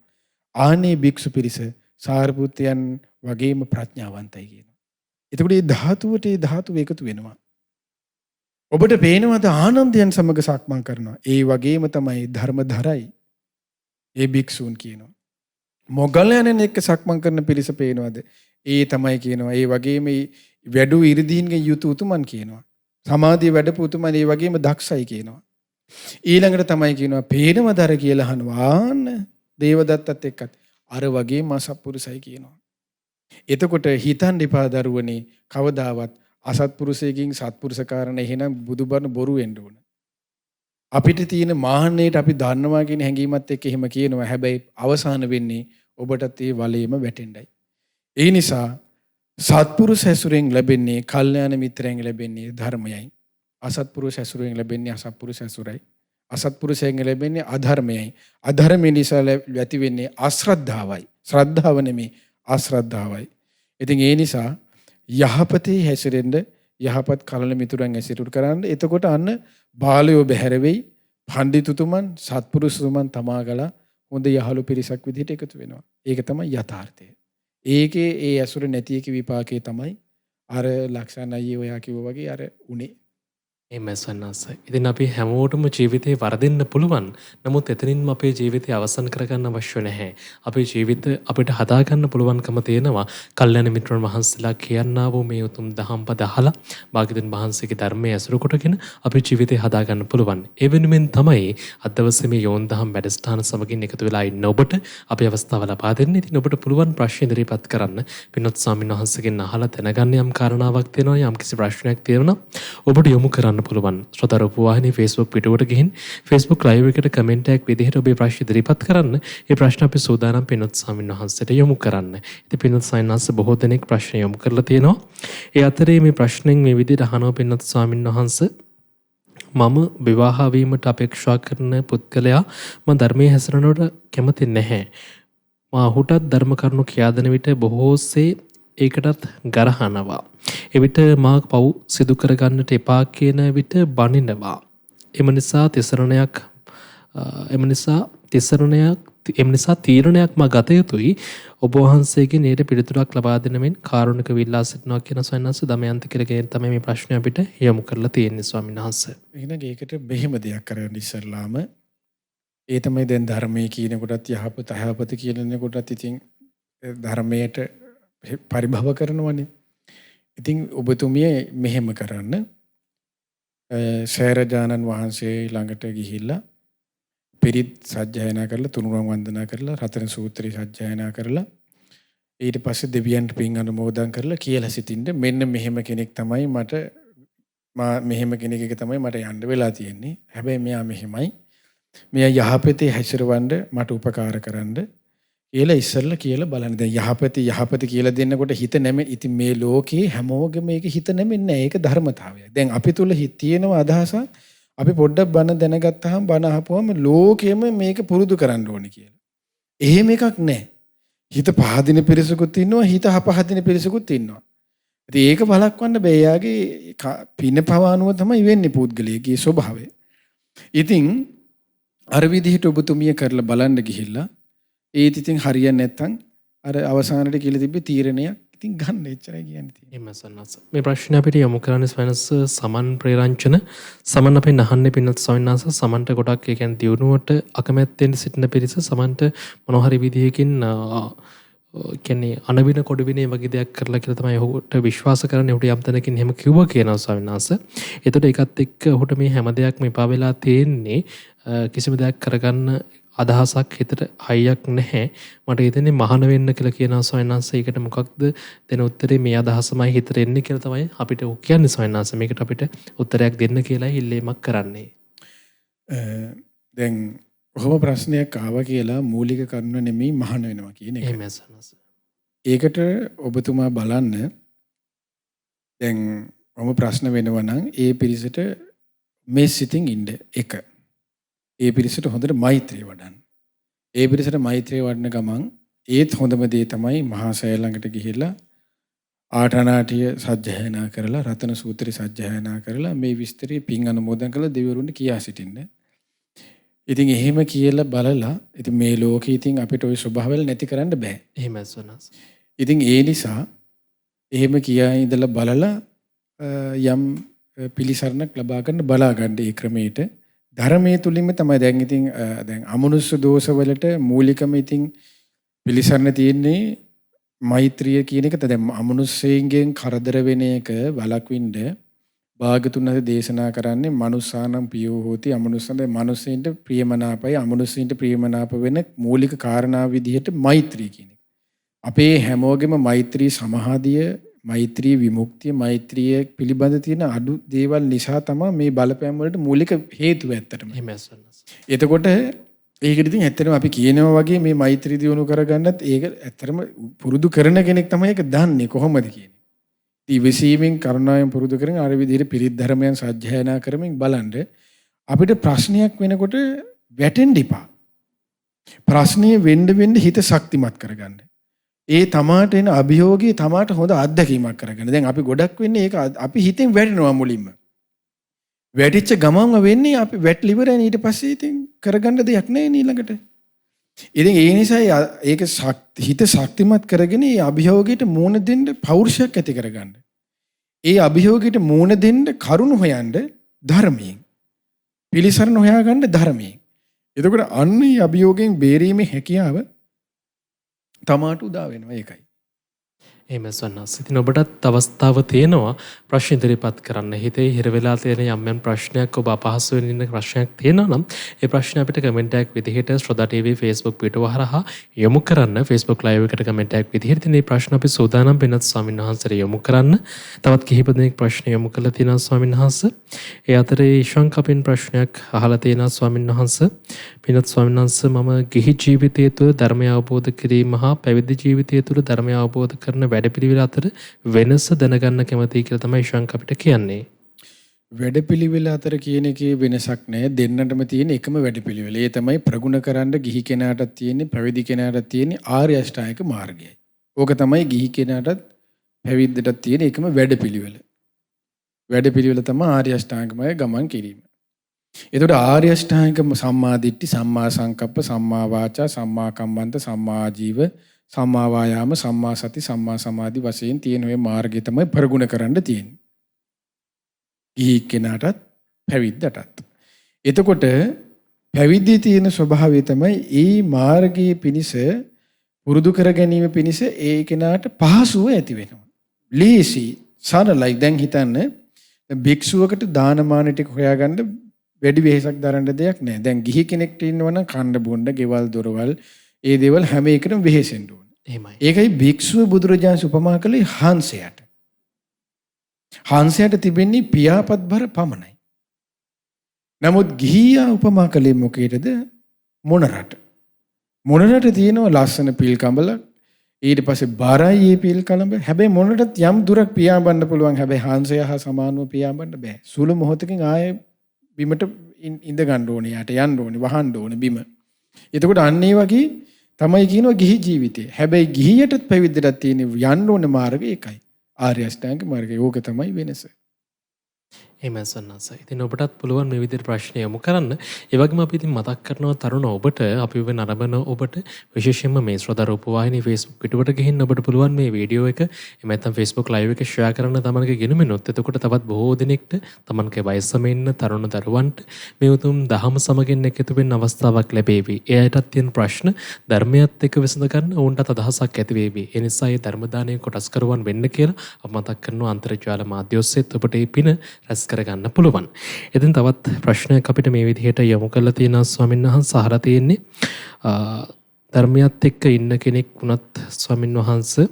ආනේ භික්ෂු පිරිස සාරිපුත්තයන් වගේම ප්‍රඥාවන්තයි කියනවා. එතකොට මේ ධාතුවට ඒ ධාතුව එකතු වෙනවා. ඔබට පේනවද ආනන්දයන් සමග සක්මන් කරනවා. ඒ වගේම තමයි ධර්මධරයි ඒ භික්ෂූන් කියනවා. මොග්ගල්ලානන් එක්ක සක්මන් කරන පිරිස පේනවද? ඒ තමයි කියනවා. ඒ වගේම වැඩු ඉරිදීන්ගෙන් යුතු උතුමන් කියනවා. සමාධිය වැඩපු උතුමන් ඒ වගේම දක්ෂයි කියනවා. ඊළඟට තමයි කියනවා පේනවදර කියලා අහනවා දේවදත්තත් එක්කත් අර වගේම අසත්පුරුසයි කියනවා. එතකොට හිතන් දෙපා දරුවනේ කවදාවත් අසත්පුරුෂයෙක්ගෙන් සත්පුරුෂ කාරණා එහෙනම් බුදුබණ බොරු වෙන්න ඕන. අපිට තියෙන මාන්නයට අපි දන්නවා කියන හැඟීමත් එක්ක එහෙම කියනවා. හැබැයි අවසාන වෙන්නේ ඔබටත් ඒ වලේම වැටෙන්නයි. ඒ නිසා සත්පුරුෂ ඇසුරෙන් ලැබෙන්නේ කල්යාණ මිත්‍රයන් ලැබෙන්නේ ධර්මයයි. අසත්පුරුෂ ඇසුරෙන් ලැබෙන්නේ අසත්පුරුෂ ඇසුරයි. අසත්පුරුෂයෙන් ලැබෙන්නේ අධර්මයයි. අධර්මයෙන් නිසා ඇති වෙන්නේ අශ්‍රද්ධාවයි. ශ්‍රද්ධාව නෙමෙයි අශ්‍රද්ධාවයි. ඉතින් ඒ නිසා යහපතේ හැසිරෙන්න යහපත් කලල මිතුරන් ඇසුරු කරන්න. එතකොට අන්න බාලයෝ බැහැර වෙයි. පඬිතුතුමන් සත්පුරුෂතුමන් තමාගලා හොඳ යහළු පිරිසක් විදිහට එකතු වෙනවා. ඒක තමයි යථාර්ථය. ඒකේ ඒ ඇසුර නැති එක විපාකේ තමයි අර ලක්ෂණ අයියේ ඔයා කිව්වා වගේ අර උනේ. එහෙමයි සන්නස. ඉතින් අපි හැමෝටම ජීවිතේ වරදින්න පුළුවන්. නමුත් එතනින්ම අපේ ජීවිතය අවසන් කරගන්න අවශ්‍ය නැහැ. අපේ ජීවිත අපිට හදාගන්න පුළුවන්කම තියෙනවා. කල්යාණ මිත්‍රන් වහන්සේලා කියනා වූ මේ උතුම් දහම් පද අහලා භාග්‍යවතුන් වහන්සේගේ ධර්මයේ ඇසුරු කොටගෙන අපේ ජීවිතේ හදාගන්න පුළුවන්. ඒ වෙනුවෙන් තමයි අද දවසේ මේ යෝන් දහම් වැඩසටහන සමගින් එකතු වෙලා ඉන්න ඔබට අපි අවස්ථාව ලබා දෙන්නේ. ඉතින් ඔබට පුළුවන් ප්‍රශ්න ඉදිරිපත් කරන්න. පින්වත් ස්වාමීන් වහන්සේගෙන් අහලා දැනගන්න යම් කාරණාවක් තියෙනවා. යම් කිසි ප්‍රශ්නයක් තියෙනවා ඔබට යොමු කරන්න පුළුවන්. ශ්‍රෝතා රූපවාහිනී Facebook පිටුවට ගිහින් Facebook live එකට කමෙන්ට් එකක් විදිහට ඔබේ ප්‍රශ්න ඉදිරිපත් කරන්න. ඒ ප්‍රශ්න අපි සූදානම් පින්වත් ස්වාමීන් වහන්සේට යොමු කරන්න. ඉතින් පින්වත් ස්වාමීන් වහන්සේ බොහෝ දෙනෙක් ප්‍රශ්න යොමු කරලා තියෙනවා. ඒ අතරේ මේ ප්‍රශ්නෙන් මේ විදිහට අහනවා පින්වත් ස්වාමීන් වහන්සේ මම විවාහ වීමට අපේක්ෂා කරන පුද්ගලයා මම ධර්මයේ හැසිරෙනවට කැමති නැහැ. මා ඔහුටත් ධර්ම කරුණු කියා දෙන විට බොහෝසේ ඒකටත් ගරහනවා. එවිට මා පව් සිදු කරගන්නට එපා කියන විට බනිනවා. එම නිසා තීරණයක් මා ගත යුතුයි. ඔබ වහන්සේගෙන් ඊට පිළිතුරක් ලබා දෙන මෙන් කාරුණික විල්ලා සිටිනවා කියන ස්වාමීන් දමයන්ත කියලා තමයි මේ ප්‍රශ්නය අපිට යොමු කරලා තියෙන්නේ ස්වාමීන් වහන්සේ. එහෙනම් ඒකට මෙහෙම දෙයක් කරන්න ඉස්සල්ලාම ඒ තමයි දැන් ධර්මයේ කියන කොටත් යහපත අයහපත කියන කොටත් ඉතින් ධර්මයට පරිභව කරනවනේ. ඉතින් ඔබතුමිය මෙහෙම කරන්න සෑරජානන් වහන්සේ ළඟට ගිහිල්ලා පිරිත් සජ්ජායනා කරලා තුනුරුවන් වන්දනා කරලා රතන සූත්‍රය සජ්ජායනා කරලා ඊට පස්සේ දෙවියන්ට පින් අනුමෝදන් කරලා කියලා සිටින්න මෙන්න මෙහෙම කෙනෙක් තමයි මට මෙහෙම කෙනෙක් එක තමයි මට යන්න වෙලා තියෙන්නේ. හැබැයි මෙයා මෙහෙමයි. මෙයා යහපතේ හැසිරවන්න මට උපකාර කරන්න කියලා ඉස්සෙල්ලා කියලා බලන්න. දැන් යහපත කියලා දෙන්නකොට හිත නැමෙ. ඉතින් මේ ලෝකේ හැමෝගෙම මේක හිත නැමෙන්නේ නැහැ. ඒක ධර්මතාවය. දැන් අපි තුල තියෙන අදහසක් අපි පොඩ්ඩක් බණ දැනගත්තාම බණ අහපුවම ලෝකෙම මේක පුරුදු කරන්න ඕනේ කියලා. එහෙම එකක් නැහැ. හිත පහදින පිරිසකුත් ඉන්නවා, හිත අපහදින පිරිසකුත් ඉන්නවා. ඉතින් ඒක බලක්වන්න බෑ. එයාගේ පින පවානුව තමයි වෙන්නේ පුද්ගලයාගේ ස්වභාවය. ඉතින් අර විදිහට ඔබතුමිය කරලා බලන්න ගිහිල්ලා ඒත් ඉතින් හරියන්නේ නැත්නම් අර අවසානයේ කියලා තිබ්බේ තීරණයක් ඉතින් ගන්න එච්චරයි කියන්නේ තියෙන්නේ. එහෙම සන්නස. මේ ප්‍රශ්නේ අපිට යොමු කරන්නේ ස්වයන්ස් සමන් ප්‍රේරංචන සමන් අපේ නහන්නේ පින්නත් ස්වාමීන් සමන්ට ගොඩක් ඒ කියන්නේ දියුණුවට අකමැත්තෙන් සිටින පිරිස සමන්ට මොන හරි විදිහකින් කියන්නේ අනවින කොඩවිනේ වගේ දෙයක් කරලා කියලා තමයි ඔහුට විශ්වාස කරන්නේ. ඔහුට යම් තැනකින් එහෙම කිව්වා කියනවා ස්වාමීන් වහන්සේ. ඒතකොට ඒකත් එක්ක ඔහුට මේ හැම දෙයක්ම එපා වෙලා තියෙන්නේ කිසිම දෙයක් කරගන්න අදහසක් හිතට හයියක් නැහැ. මට හිතෙන්නේ මහාන වෙන්න කියලා කියනවා ස්වාමීන් වහන්සේ. ඒකට මොකක්ද දෙන උත්තරේ? මේ අදහසමයි හිතට එන්නේ කියලා තමයි අපිට කියන්නේ ස්වාමීන් වහන්සේ. මේකට අපිට උත්තරයක් දෙන්න කියලා ඉල්ලීමක් කරන්නේ. දැන් ඔහොම ප්‍රශ්නයක් ආවා කියලා මූලික කරුණ නෙමෙයි මහාන වෙනවා කියන එක. එහෙමයි ස්වාමීන් වහන්සේ. ඒකට ඔබතුමා බලන්න දැන් ඔහොම ප්‍රශ්න වෙනවා නම් ඒ පිරිසට මේ සිතින් ඉන්න එක. ඒ පිරිසට හොඳට මෛත්‍රිය වඩන්න. ඒ පිරිසට මෛත්‍රිය වඩන ගමන් ඒත් හොඳම දේ තමයි මහා සෑය ළඟට ගිහිල්ලා ආටනාටිය සජ්ජායනා කරලා රතන සූත්‍රය සජ්ජායනා කරලා මේ විස්තරي පින් අනුමෝදන් කරලා දෙවිවරුන්ට කියා සිටින්න. ඉතින් එහෙම කියලා බලලා ඉතින් මේ ලෝකේ ඉතින් අපිට ওই ස්වභාවවල නැති කරන්න බෑ. එහෙමයි ස්වාමීන් වහන්සේ. ඉතින් ඒ නිසා එහෙම කියා ඉඳලා බලලා යම් පිළිසරණක් ලබා ගන්න බලා ගන්න ඒ ක්‍රමයට ධර්මයේ තුලින්ම තමයි දැන් ඉතින් දැන් අමනුෂ්‍ය දෝෂවලට මූලිකම ඉතින් පිළිසරණ තියෙන්නේ මෛත්‍රිය කියන එක. දැන් අමනුෂ්‍යයෙන් කරදර වෙන එක වළක්වින්න භාගතුන් හද දේශනා කරන්නේ මනුස්සානම් පියෝ හෝති අමනුස්සන්ට මනුස්සයින්ට ප්‍රියමනාපයි අමනුස්සයින්ට ප්‍රියමනාප වෙන මූලික කාරණා විදිහට මෛත්‍රිය කියන එක. අපේ හැමෝගෙම මෛත්‍රී සමාධිය මෛත්‍රී විමුක්තිය මෛත්‍රිය පිළිබඳ තියෙන අඩු දේවල් නිසා තමයි මේ බලපෑම් වලට මූලික හේතුව ඇත්තටම. එතකොට ඒකට ඉතින් ඇත්තටම අපි කියනවා වගේ මේ මෛත්‍රී දියුණු කරගන්නත් ඒක ඇත්තටම පුරුදු කරන කෙනෙක් තමයි ඒක දන්නේ කොහොමද කියන්නේ. ඉවසීමෙන් කරුණාවෙන් පුරුදු කරගෙන අර විදිහට පිරිත් ධර්මයන් සජ්ජායනා කරමින් බලන්න අපිට ප්‍රශ්නයක් වෙනකොට වැටෙන්න එපා. ප්‍රශ්නේ වෙන්න හිත ශක්තිමත් කරගන්න. ඒ තමාට එන අභියෝගී තමාට හොඳ අත්දැකීමක් කරගන්න. දැන් අපි ගොඩක් වෙන්නේ ඒක අපි හිතෙන් වැටෙනවා මුලින්ම. වැටිච්ච ගමන්ම වෙන්නේ අපි වැටලිවරනේ ඊට පස්සේ ඉතින් කරගන්න දෙයක් නැහැ ඊළඟට. ඉතින් ඒ නිසා ඒක හිත ශක්තිමත් කරගෙන ඒ අභියෝගයට මූණ දෙන්න පෞරුෂයක් ඇති කරගන්න. ඒ අභියෝගයට මූණ දෙන්න කරුණ හොයන්න ධර්මයෙන්. පිළිසරණ හොයාගන්න ධර්මයෙන්. එතකොට අන්න ඒ අභියෝගයෙන් බේරීමේ හැකියාව තමාට උදා වෙනවා ඒකයි. එහෙම සන්නස්. ඉතින් ඔබටත් අවස්ථාව තියෙනවා ප්‍රශ්න ඉදිරිපත් කරන්න. හිතේ හිර වෙලා තියෙන යම් ප්‍රශ්නයක් ඔබ අපහසු වෙන ඉන්න ප්‍රශ්නයක් තියෙනවා නම් ඒ ප්‍රශ්න අපිට කමෙන්ට් එකක් විදිහට ශ්‍රොතා TV Facebook පිටුව හරහා යොමු කරන්න. Facebook live එකට කමෙන්ට් එකක් විදිහට ඉතින් මේ ප්‍රශ්න අපි සූදානම් වෙනත් ස්වාමීන් වහන්සේට යොමු කරන්න. තවත් කිහිප දෙනෙක් ප්‍රශ්න යොමු කරලා තියෙනවා ස්වාමීන් වහන්සේ. ඒ අතරේ ඊශාන් කපින් ප්‍රශ්නයක් අහලා තියෙනවා ස්වාමීන් වහන්සේ. පින්වත් ස්වාමීන් වහන්සේ මම ගිහි ජීවිතය තුළ ධර්මය අවබෝධ කිරීම හා පැවිදි ජීවිතය තුළ ධර්මය අවබෝධ කරන වැඩපිළිවෙල අතර වෙනස දැනගන්න කැමතියි කියලා තමයි ශාන්ක අපිට කියන්නේ. වැඩපිළිවෙල අතර කියන එකේ වෙනසක් නැහැ. දෙන්නටම තියෙන එකම වැඩපිළිවෙල. ඒ තමයි ප්‍රගුණ කරන්න ගිහි කෙනාටත් තියෙන්නේ පැවිදි කෙනාටත් තියෙන්නේ ආර්ය අෂ්ටාංගික මාර්ගයයි. ඕක තමයි ගිහි කෙනාටත් පැවිද්දටත් තියෙන එකම වැඩපිළිවෙල. වැඩපිළිවෙල තමයි ආර්ය අෂ්ටාංගිකමය ගමන් කිරීම. එතකොට ආර්ය අෂ්ටාංගික සම්මා දිට්ඨි සම්මා සංකප්ප සම්මා වාචා සම්මා කම්මන්ත සම්මා ආජීව සම්මා වායාම සම්මා සති සම්මා සමාධි වශයෙන් තියෙන ওই මාර්ගය තමයි ප්‍රගුණ කරන්න තියෙන්නේ. ගිහි කෙනාටත් පැවිද්දටත්. එතකොට පැවිදි තියෙන ස්වභාවය තමයි ඒ මාර්ගයේ පිනිස පුරුදු කර ගැනීම පිනිස ඒ කෙනාට පහසුව ඇති වෙනවා. ලීසි සරලයි. දැන් හිතන්න භික්ෂුවකට දානමාන ටික හොයාගන්න වැඩි වෙහෙසක් දරන්න දෙයක් නැහැ. දැන් ගිහි කෙනෙක්ට ඉන්නවනම් කණ්ඩ බොණ්ඩ ගෙවල් දොරවල් ඒ දේවල් හැම එකටම වෙහෙසෙන්න ඕන. එහෙමයි. ඒකයි භික්ෂුව බුදුරජාණන් උපමා කළේ හංසයට. හංසයට තිබෙන්නේ පියාපත් බර පමණයි. නමුත් ගිහියා උපමා කළේ මොකේද? මොනරට. මොනරට තියෙනවා ලස්සන පිල් කඹල. ඊට පස්සේ බරයි මේ පිල් කළඹ. හැබැයි මොනරට යම් දුරක් පියාඹන්න පුළුවන්. හැබැයි හංසය හා සමානව පියාඹන්න බෑ. සුළු මොහොතකින් ආයේ බිමට ඉඳ ගන්න ඕනේ. යට යන්න ඕනේ. වහන්න ඕනේ බිම. එතකොට අන්න ඒ වගේ තමයි කියනවා ගිහි ජීවිතය. හැබැයි ගිහියටත් පැවිද්දටත් තියෙන යන්න ඕන මාර්ගය ඒකයි. ආර්ය අෂ්ටාංගික මාර්ගය. ඕක තමයි වෙනස. එහෙමයි සන්නස. ඉතින් ඔබටත් පුළුවන් මේ විදිහට ප්‍රශ්න යොමු කරන්න. ඒ වගේම අපි ඉතින් මතක් කරනවා තරුණ ඔබට අපි වෙන නරඹන ඔබට විශේෂයෙන්ම මේ ශ්‍රෝතා රූපවාහිනී Facebook පිටුවට ගිහින් ඔබට පුළුවන් මේ වීඩියෝ එක එහෙම නැත්නම් Facebook live එක share කරන්න තමන්ගේ ගෙනුමිනුත්. එතකොට තවත් බොහෝ දෙනෙක්ට තමන්ගේ වයසම ඉන්න තරුණ දරුවන්ට මේ උතුම් දහම සමගින් එකතු වෙන්න අවස්ථාවක් ලැබේවි. ඒ අයටත් තියෙන ප්‍රශ්න ධර්මයත් එක්ක විසඳ ගන්න ඕන්ටත් අදහසක් ඇති වේවි. ඒ නිසා මේ ධර්ම දානයේ කොටස් කරුවන් වෙන්න කියලා අප මතක් කරනවා අන්තර්ජාල මාධ්‍ය ඔස්සේත් ඔබට මේ පින රැස් කරගන්න පුළුවන්. ඉතින් තවත් ප්‍රශ්නයක් අපිට මේ විදිහට යොමු කරලා තියෙනවා ස්වාමීන් වහන්සේ අහලා තියෙන්නේ ධර්මයත් එක්ක ඉන්න කෙනෙක් වුණත් ස්වාමීන් වහන්සේ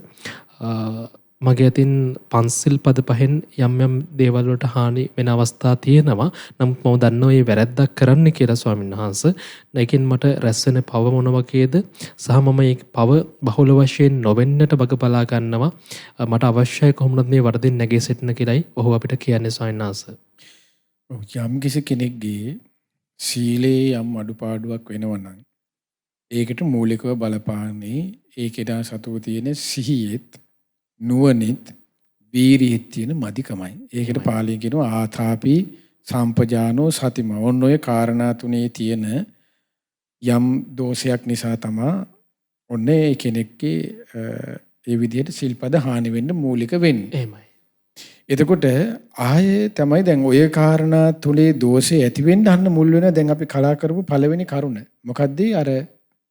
මගේ අතින් පන්සිල් පද පහෙන් යම් යම් දේවල් වලට හානි වෙන අවස්ථා තියෙනවා. නමුත් මම දන්නවා මේ වැරැද්දක් කරන්න කියලා ස්වාමීන් වහන්සේ. ඒකෙන් මට රැස් වෙන පව මොන වගේද? සහ මම මේ පව බහුල වශයෙන් නොවෙන්නට වග බලා ගන්නවා. මට අවශ්‍යයි කොහොමද මේ වරදින් නැගී සිටින්න කියලායි ඔහු අපිට කියන්නේ ස්වාමීන් වහන්සේ. යම් කිසි කෙනෙක්ගේ සීලේ යම් අඩුපාඩුවක් වෙනවා නම් ඒකට මූලිකව බලපාන්නේ ඒකේදා සතුව තියෙන සිහියෙත් නුවණිත් වීරියෙත් තියෙන මදිකමයි. ඒකට පාලියෙන් කියනවා ආතාපි සම්පජානෝ සතිම. ඔන්න ඔය කාරණා තුනේ තියෙන යම් දෝෂයක් නිසා තමයි ඔන්න ඒ කෙනෙක්ගේ ඒ විදිහට සිල්පද හානි වෙන්න මූලික වෙන්නේ. එහෙමයි. එතකොට ආයේ තමයි දැන් ඔය කාරණා තුලේ දෝෂේ ඇති වෙන්න අන්න මුල් වෙන දැන් අපි කලා කරපු පළවෙනි කරුණ. මොකද්ද? අර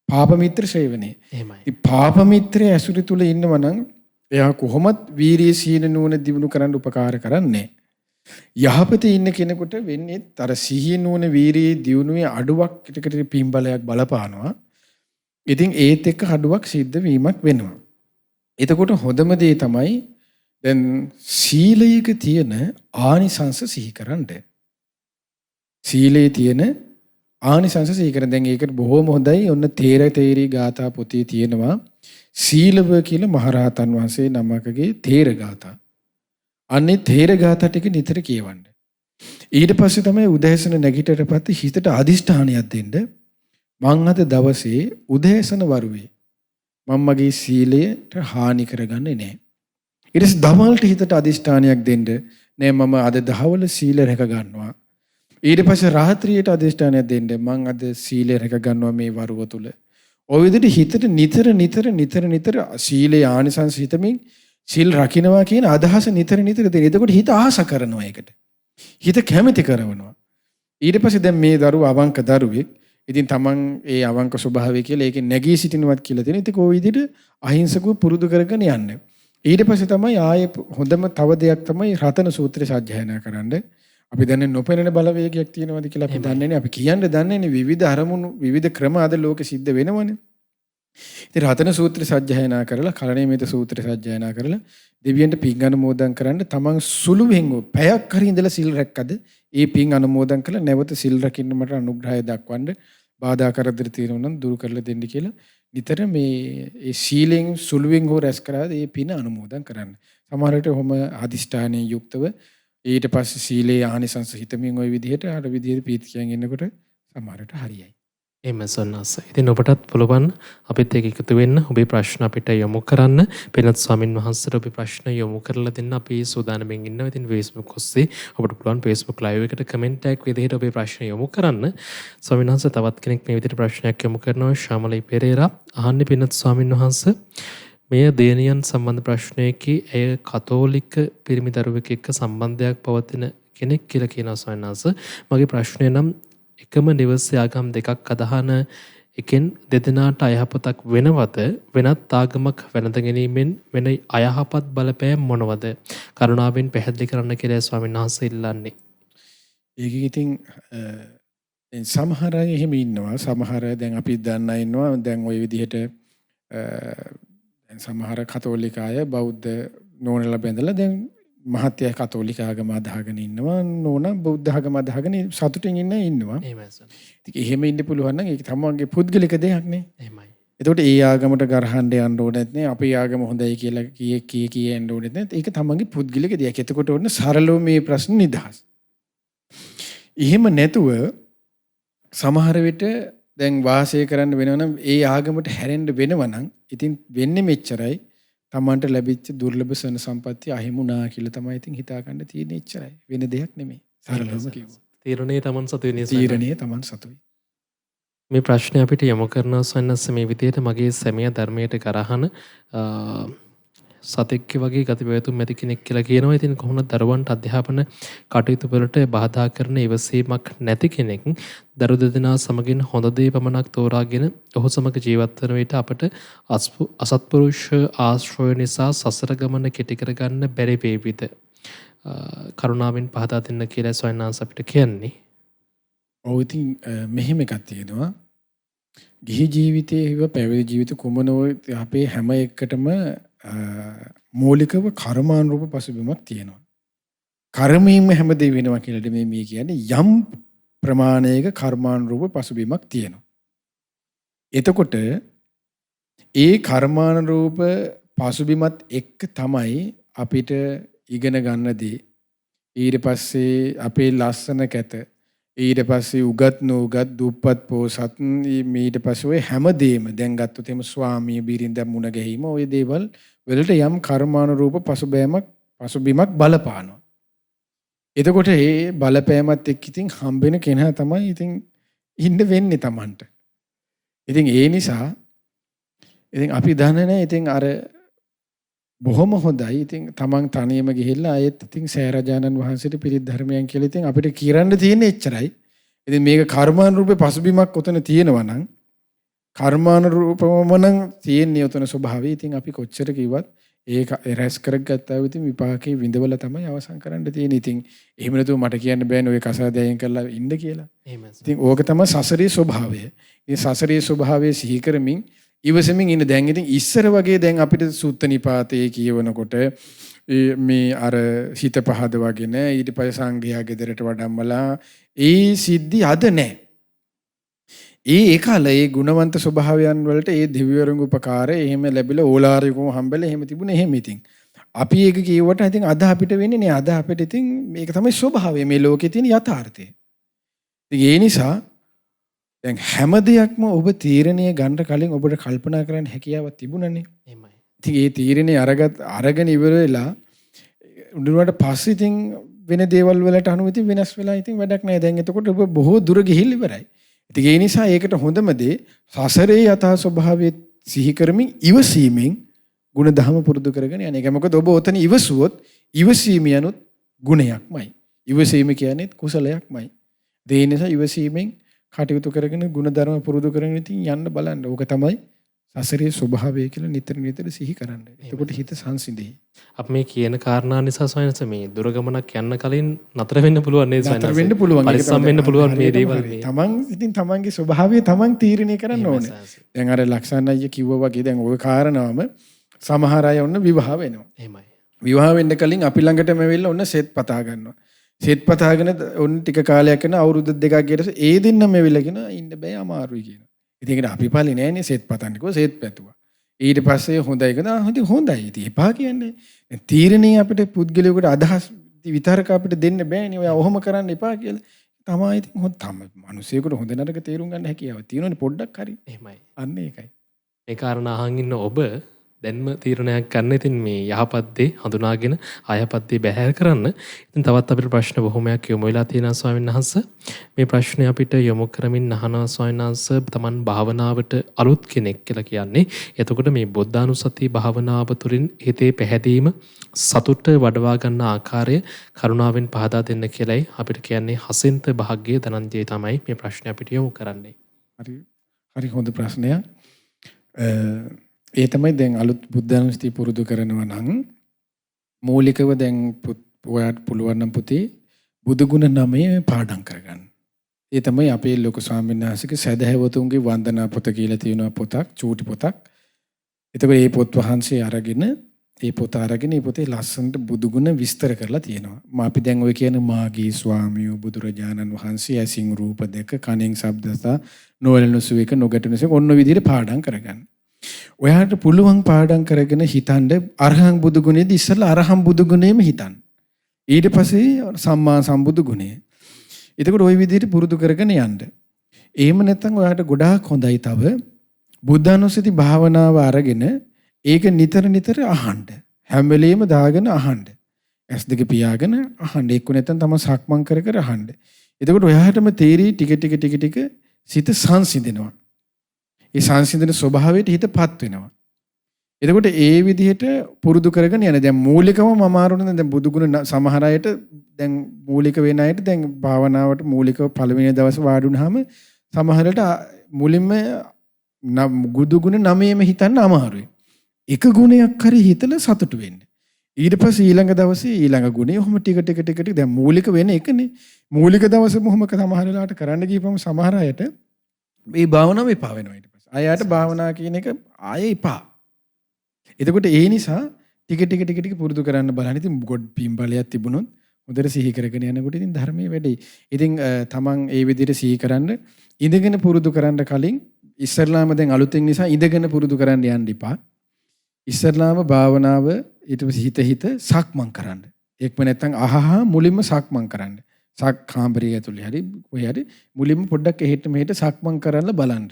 පාප මිත්‍ර සේවනයේ. එහෙමයි. ඉතින් පාප මිත්‍රයේ ඇසුර තුල ඉන්නවා නම් එයා කොහොමත් වීරිය සීන නුවණ දිනු කරන්න උපකාර කරන්නේ. යහපතේ ඉන්න කෙනෙකුට වෙන්නේ අර සිහිය නුවණ වීරිය දිනුවේ අඩුවක් ටිකට පින්බලයක් බලපානවා. ඉතින් ඒත් එක්ක අඩුවක් සිද්ධ වීමක් වෙනවා. එතකොට හොඳම දේ තමයි දැන් සීලයක තියෙන ආනිසංස සිහි කරන්න. සීලයේ තියෙන ආනිසංස සිහි කරන දැන් ඒකට බොහොම හොඳයි. ඔන්න තේරී ගාථා පොතේ තියෙනවා සීලව කියලා මහරහතන් වහන්සේ නමකගේ තේර ගාථා. අන්නේ තේර ගාථා ටික නිතර කියවන්න. ඊට පස්සේ තමයි උදෑසන නැගිටට පස්සේ හිතට අදිෂ්ඨානයක් දෙන්න. මං අද දවසේ උදෑසන වරුවේ මම මගේ සීලයට හානි කරගන්නේ නැහැ. ඊට පස්සේ දවල්ට හිතට අදිෂ්ඨානයක් දෙන්න. නෑ මම අද දහවල සීල රැක ගන්නවා. ඊට පස්සේ රාත්‍රියට අදිෂ්ඨානයක් දෙන්න. මං අද සීල රැක ගන්නවා මේ වරුව තුල. ඔය විදිහට හිතට නිතර සීලේ ආනිසංස හිතමින් සිල් රකින්නවා කියන අදහස නිතර දෙන්න. එතකොට හිත ආස කරනවා ඒකට. හිත කැමැති කරනවා. ඊට පස්සේ දැන් මේ දරුවා අවංක දරුවෙක්. ඉතින් තමන් ඒ අවංක ස්වභාවය කියලා ඒකේ නැගී සිටිනවත් කියලා තියෙන. ඉතින් කොයි විදිහට අහිංසකව පුරුදු කරගෙන යන්නේ. ඊට පස්සේ තමයි ආයේ හොඳම තව දෙයක් තමයි රතන සූත්‍රය සජ්ජායනා කරන්නේ. අපි දන්නේ නොපෙනෙන බලවේගයක් තියෙනවද කියලා අපි දන්නේ නැහැ. අපි කියන්නේ දන්නේ නැහැ විවිධ අරමුණු විවිධ ක්‍රම අද ලෝකෙ සිද්ධ වෙනවනේ. ඉතින් රතන සූත්‍ර සජ්ජායනා කරලා කලණීයමෙත සූත්‍ර සජ්ජායනා කරලා දෙවියන්ට පින් අනුමෝදන් කරන්න තමන් සුළුවෙන් පැයක් හරි ඉඳලා සිල් රැක්කද ඒ පින් අනුමෝදන් කරලා නැවත සිල් රකින්න මට අනුග්‍රහය දක්වන්න බාධා කරදර තියෙනවා නම් දුරු කරලා දෙන්න කියලා නිතර මේ සීලෙන් සුළුවෙන් හෝ රැස් කරාද ඒ පින අනුමෝදන් කරන්න. සමහර විට ඔහොම අදිෂ්ඨානයෙන් යුක්තව ඊට පස්සේ සීලේ ආනිසංස හිතමින් ওই විදිහට අර විදිහට පීතියෙන් ඉන්නකොට සමහරට හරියයි. එහෙම සන්නස. ඉතින් ඔබටත් පුළුවන් අපිත් එක්ක එකතු වෙන්න ඔබේ ප්‍රශ්න අපිට යොමු කරන්න. වෙනත් ස්වාමින් වහන්සේට ඔබේ ප්‍රශ්න යොමු කරලා දෙන්න අපි සූදානම්ෙන් ඉන්නවා. ඉතින් Facebook ඔස්සේ ඔබට පුළුවන් Facebook live එකට කමෙන්ට් එකක් විදිහට ඔබේ ප්‍රශ්න යොමු කරන්න. ස්වාමින් වහන්සේ තවත් කෙනෙක් මේ විදිහට ප්‍රශ්නයක් යොමු කරනවා. ශාමලී පෙරේරා අහන්නේ වෙනත් ස්වාමින් වහන්සේ මෙය දේනියන් සම්බන්ධ ප්‍රශ්නයකී ඇය කතෝලික පිරිමි දරුවෙක් එක්ක සම්බන්ධයක් පවතින කෙනෙක් කියලා කියනවා ස්වාමීන් වහන්සේ. මගේ ප්‍රශ්නය නම් එකම නිවසේ ආගම් දෙකක් අදහන එකෙන් දෙදෙනාට අයහපතක් වෙනවද? වෙනත් ආගමක් වැළඳ ගැනීමෙන් වෙන අයහපත් බලපෑම් මොනවද? කරුණාවෙන් පැහැදිලි කරන්න කියලා ස්වාමීන් වහන්සේ ඉල්ලන්නේ. ඒක ඉතින් සමහර අය එහෙම ඉන්නවා. සමහර දැන් අපි දන්න අය ඉන්නවා. දැන් ওই විදිහට සමහර කතෝලික අය බෞද්ධ නෝනලා බැඳලා දැන් මහත්ය කතෝලික ආගම අදහගෙන ඉන්නවා. නෝනා බෞද්ධ ආගම අදහගෙන සතුටින් ඉන්නවා. එහෙමයි සර්. ඉතින් එහෙම ඉන්න පුළුවන් නම් ඒක තමන්ගේ පුද්ගලික දෙයක් නේ. එහෙමයි. එතකොට ඒ ආගමට ගරහන්න යන්න ඕනෙත් නේ. අපේ ආගම හොඳයි කියලා කී යන්න ඕනෙත් නේ. ඒක තමන්ගේ පුද්ගලික දෙයක්. එතකොට ඕන සරලව මේ ප්‍රශ්න නිදහස්. එහෙම නැතුව සමහර විට දැන් වාසය කරන්න වෙනවනම් ඒ ආගමට හැරෙන්න වෙනවනම් ඉතින් වෙන්නේ මෙච්චරයි. තමන්ට ලැබිච්ච දුර්ලභ සන සම්පත්තිය අහිමුණා කියලා තමයි ඉතින් හිතා ගන්න තියෙන්නේ. එච්චරයි. වෙන දෙයක් නෙමෙයි. සරලවම කිව්වොත්. තීරණේ තමන් සතු වෙන තීරණේ තමන් සතුයි. මේ ප්‍රශ්නේ අපිට යොමු කරනවා සන්නස්ස මේ විදිහට මගේ සැමියා ධර්මයට කරහන සතෙක් වගේ ගති පැවතුම් ඇති කෙනෙක් කියලා කියනවා. ඉතින් කොහොමද දරුවන්ට අධ්‍යාපන කටයුතු වලට බාධා කරන ඉවසීමක් නැති කෙනෙක් දරු දෙදෙනා සමගින් හොඳ දේ පමණක් තෝරාගෙන ඔහු සමග ජීවත් වන විට අපට අසත්පුරුෂ ආශ්‍රය නිසා සසර ගමන කෙටි කරගන්න බැරි වේවිද? කරුණාවෙන් පහදා දෙන්න කියලා ස්වාමීන් වහන්සේ අපිට කියන්නේ. ඔව් ඉතින් මෙහෙම එකක් තියෙනවා. ගිහි ජීවිතයේ හිව පැවිදි ජීවිත කුමනෝ අපේ හැම එකටම මූලිකව කර්මානුරූප පසුබිමක් තියෙනවා. කර්මයෙන්ම හැමදේ වෙනවා කියලා මේ කියන්නේ යම් ප්‍රමාණයක කර්මානුරූප පසුබිමක් තියෙනවා. එතකොට ඒ කර්මානුරූප පසුබිමත් එක්ක තමයි අපිට ඉගෙන ගන්නදී ඊට පස්සේ අපේ ලස්සන කැත ඊට පස්සේ උගත් නෝගත් දුප්පත් පොසත් ඊට පස්සේ ඔය හැමදේම දැන් ගත්තොත් එම ස්වාමී බිරිඳ මුණ ගැහිම ඔය දේවල් වලට යම් කර්මානුරූප පසුබිමක් බලපානවා. එතකොට මේ බලපෑමත් එක්ක ඉතින් හම්බෙන කෙනා තමයි ඉතින් ඉන්න වෙන්නේ Tamanට. ඉතින් ඒ නිසා ඉතින් අපි දන්නේ නැහැ ඉතින් අර බොහොම හොඳයි ඉතින් Taman තනියම ගිහිල්ලා ආයෙත් ඉතින් සෑරජානන් වහන්සේට පිරිත් ධර්මයන් කියලා ඉතින් අපිට කියන්න තියෙන්නේ එච්චරයි. ඉතින් මේක කර්මානුරූප පසුබිමක් උතන තියෙනවා නම් කර්මානුරූපම නම් තියෙන්නේ උතන ස්වභාවය. ඉතින් අපි කොච්චර කිව්වත් ඒක රැස් කරගත්තා වූ ඉතින් විපාකේ විඳවල තමයි අවසන් කරන්න තියෙන්නේ. ඉතින් එහෙම නැතුව මට කියන්න බෑනේ ඔය කසාදයෙන් කරලා ඉන්න කියලා. එහෙමයි. ඉතින් ඕක තමයි සසරේ ස්වභාවය. මේ සසරේ ස්වභාවය සිහි කරමින් ඉවසමින් ඉන්න. දැන් ඉතින් ඉස්සර වගේ දැන් අපිට සුත්ත නිපාතේ කියවනකොට මේ අර හිත පහදවගෙන ඊට පස්සේ සංඝයා ගෙදරට වඩම්මලා ඒ සිද්ධි අද නැහැ. ඒ කාලේ ඒ ගුණවන්ත ස්වභාවයන් වලට ඒ දිව්‍යවරුන්ගේ උපකාරය එහෙම ලැබිලා ඕලාරිකම හම්බෙලා එහෙම තිබුණේ එහෙම ඉතින්. අපි ඒක කියවට ඉතින් අද අපිට වෙන්නේ නේ. අද අපිට ඉතින් මේක තමයි ස්වභාවය මේ ලෝකේ තියෙන යථාර්ථය. ඉතින් ඒ නිසා දැන් හැම දෙයක්ම ඔබ තීරණය ගන්න කලින් ඔබට කල්පනා කරන්න හැකියාවක් තිබුණනේ. එහෙමයි. ඉතින් ඒ තීරණේ අරගෙන ඉවර වෙලා උඩුනට පස්සේ ඉතින් වෙන දේවල් වලට අනුව ඉතින් වෙනස් වෙලා ඉතින් වැඩක් නැහැ. දැන් එතකොට ඔබ බොහෝ දුර ගිහිල්ලා ඉවරයි. ඉතින් ඒ නිසා ඒකට හොඳම දේ සසරේ යථා ස්වභාවය සිහි කරමින් ඉවසීමෙන් ගුණ ධර්ම පුරුදු කරගෙන යන එක. මොකද ඔබ ඔතන ඉවසුවොත් ඉවසීම යනුත් ගුණයක්මයි. ඉවසීම කියන්නේ කුසලයක්මයි. ඒ නිසා ඉවසීමෙන් කටයුතු කරගෙන ගුණ ධර්ම පුරුදු කරගෙන ඉතින් යන්න බලන්න. ඕක තමයි සසරේ ස්වභාවය කියලා නිතර සිහි කරන්න. එතකොට හිත සංසිඳෙයි. අපි මේ කියන කාරණා නිසා සයන්ස මේ දුර ගමනක් යන්න කලින් නතර වෙන්න පුළුවන් නේද සයන්ස? නතර වෙන්න පුළුවන්. පරිස්සම් වෙන්න පුළුවන් මේ දේවල් මේ. තමන් ඉතින් තමන්ගේ ස්වභාවය තමන් තීරණය කරන්න ඕනේ. දැන් අර ලක්ෂණ අයියා කිව්වා වගේ දැන් ওই කාරණාවම සමහර අය ඔන්න විවාහ වෙනවා. එහෙමයි. විවාහ වෙන්න කලින් අපි ළඟටම වෙවිලා ඔන්න සෙත් පතා ගන්නවා. සෙත් පතාගෙන ඔන්න ටික කාලයක් යන අවුරුදු දෙකක් ගියට ඒ දෙන්නම වෙවිලා කියන ඉන්න බෑ අමාරුයි කියනවා. ඉතින් ඒකට අපි පාලේ නෑනේ සෙත් පතන්නේ කො සෙත් පැතුවා. ඊට පස්සේ හොඳයි කියලා හොඳයි. ඉතින් එපා කියන්නේ. දැන් තීරණේ අපිට පුද්ගලයෙකුට අදහස් විතරක අපිට දෙන්න බෑනේ. ඔය ඔහොම කරන්න එපා කියලා. තමයි ඉතින් හොඳ තමයි. මිනිස්සෙකුට හොඳ නරක තේරුම් ගන්න හැකියාව තියෙනවනේ පොඩ්ඩක් හරි. එහෙමයි. අන්න ඒකයි. මේ කාරණා අහන් ඉන්න ඔබ දැන්ම තීරණයක් ගන්න. ඉතින් මේ යහපත් දේ හඳුනාගෙන අයහපත් දේ බැහැර කරන්න. ඉතින් තවත් අපිට ප්‍රශ්න බොහොමයක් යොමු වෙලා තියෙනවා ස්වාමීන් වහන්සේ. මේ ප්‍රශ්නේ අපිට යොමු කරමින් අහනවා ස්වාමීන් වහන්සේ තමන් භාවනාවට අලුත් කෙනෙක් කියලා කියන්නේ. එතකොට මේ බුද්ධානුස්සති භාවනාව තුළින් හිතේ පැහැදීම සතුට වඩවා ගන්න ආකාරය කරුණාවෙන් පහදා දෙන්න කියලායි අපිට කියන්නේ හසින්ත භාග්‍ය ධනංජය තමයි මේ ප්‍රශ්නේ අපිට යොමු කරන්නේ. හරි හොඳ ප්‍රශ්නයක්. ඒ තමයි දැන් අලුත් බුද්ධානුස්සතිය පුරුදු කරනවා නම් මූලිකව දැන් ඔයාට පුළුවන් නම් පුතේ බුදුගුණ 9 පාඩම් කරගන්න. ඒ තමයි අපේ ලොකු ස්වාමීන් වහන්සේගේ සදහැවතුන්ගේ වන්දනා පොත කියලා තියෙන පොතක්, චූටි පොතක්. එතකොට මේ පොත් වහන්සේ අරගෙන මේ පොතේ ලස්සනට බුදුගුණ විස්තර කරලා තියෙනවා. අපි දැන් ඔය කියන මාගේ ස්වාමියෝ බුදුරජාණන් වහන්සේ ඇසින් රූප දැක, කනෙන් ශබ්ද සහ නොවැළෙන සුවේක නොගැටෙන සුවේක ඔන්න විදිහට පාඩම් කරගන්න. ඔයාට පුළුවන් පාඩම් කරගෙන හිතන්න අරහං බුදු ගුණයේදී ඉස්සෙල්ලා අරහං බුදු ගුණයෙම හිතන්න. ඊට පස්සේ සම්මා සම්බුදු ගුණය. එතකොට ওই විදිහට පුරුදු කරගෙන යන්න. එහෙම නැත්නම් ඔයාට ගොඩාක් හොඳයි තව බුද්ධානුස්සති භාවනාව අරගෙන ඒක නිතර අහන්න. හැම වෙලෙම දාගෙන අහන්න. S2 පියාගෙන අහන්න. එක්ක නැත්නම් තම සක්මන් කර අහන්න. එතකොට ඔයාටම තේරි ටික සිත සංසිඳෙනවා. ඒ සංසිඳන ස්වභාවයට හිතපත් වෙනවා. එතකොට ඒ විදිහට පුරුදු කරගෙන යන දැන් මූලිකවම අමාරුනේ දැන් බුදුගුණ සමහර අයට දැන් මූලික වෙන අයට දැන් භාවනාවට මූලිකව පළවෙනි දවස් වාඩි වුණාම සමහරට මුලින්ම බුදුගුණ 9ම හිතන්න අමාරුයි. එක ගුණයක් හරි හිතලා සතුටු වෙන්න. ඊට පස්සේ ඊළඟ දවසේ ඊළඟ ගුණේ ඔහොම ටික ටික ටික ටික දැන් මූලික වෙන එකනේ. මූලික දවසේ මොහොම සමහර වෙලාවට කරන්න ගියපම සමහර අයට මේ භාවනාව එපා වෙනවා ඊට පස්සේ. ආයෙත් භාවනා කියන එක ආයෙ එපා. එතකොට ඒ නිසා ටික ටික ටික ටික පුරුදු කරන්න බලන්න. ඉතින් ගොඩ පින්බලයක් තිබුණොත් හොඳට සිහි කරගෙන යනකොට ඉතින් ධර්මයේ වැඩි. ඉතින් තමන් ඒ විදිහට සිහි කරන්න ඉඳගෙන පුරුදු කරන්න කලින් ඉස්සරලාම දැන් අලුතෙන් නිසා ඉඳගෙන පුරුදු කරන්න යන්න එපා. ඉස්සරලාම භාවනාව ඊට පස්සේ හිත සක්මන් කරන්න. එක්ම නැත්තම් අහහ මුලින්ම සක්මන් කරන්න. කාමරය ඇතුලේ හරි කොහේ හරි මුලින්ම පොඩ්ඩක් එහෙට මෙහෙට සක්මන් කරන්න බලන්න.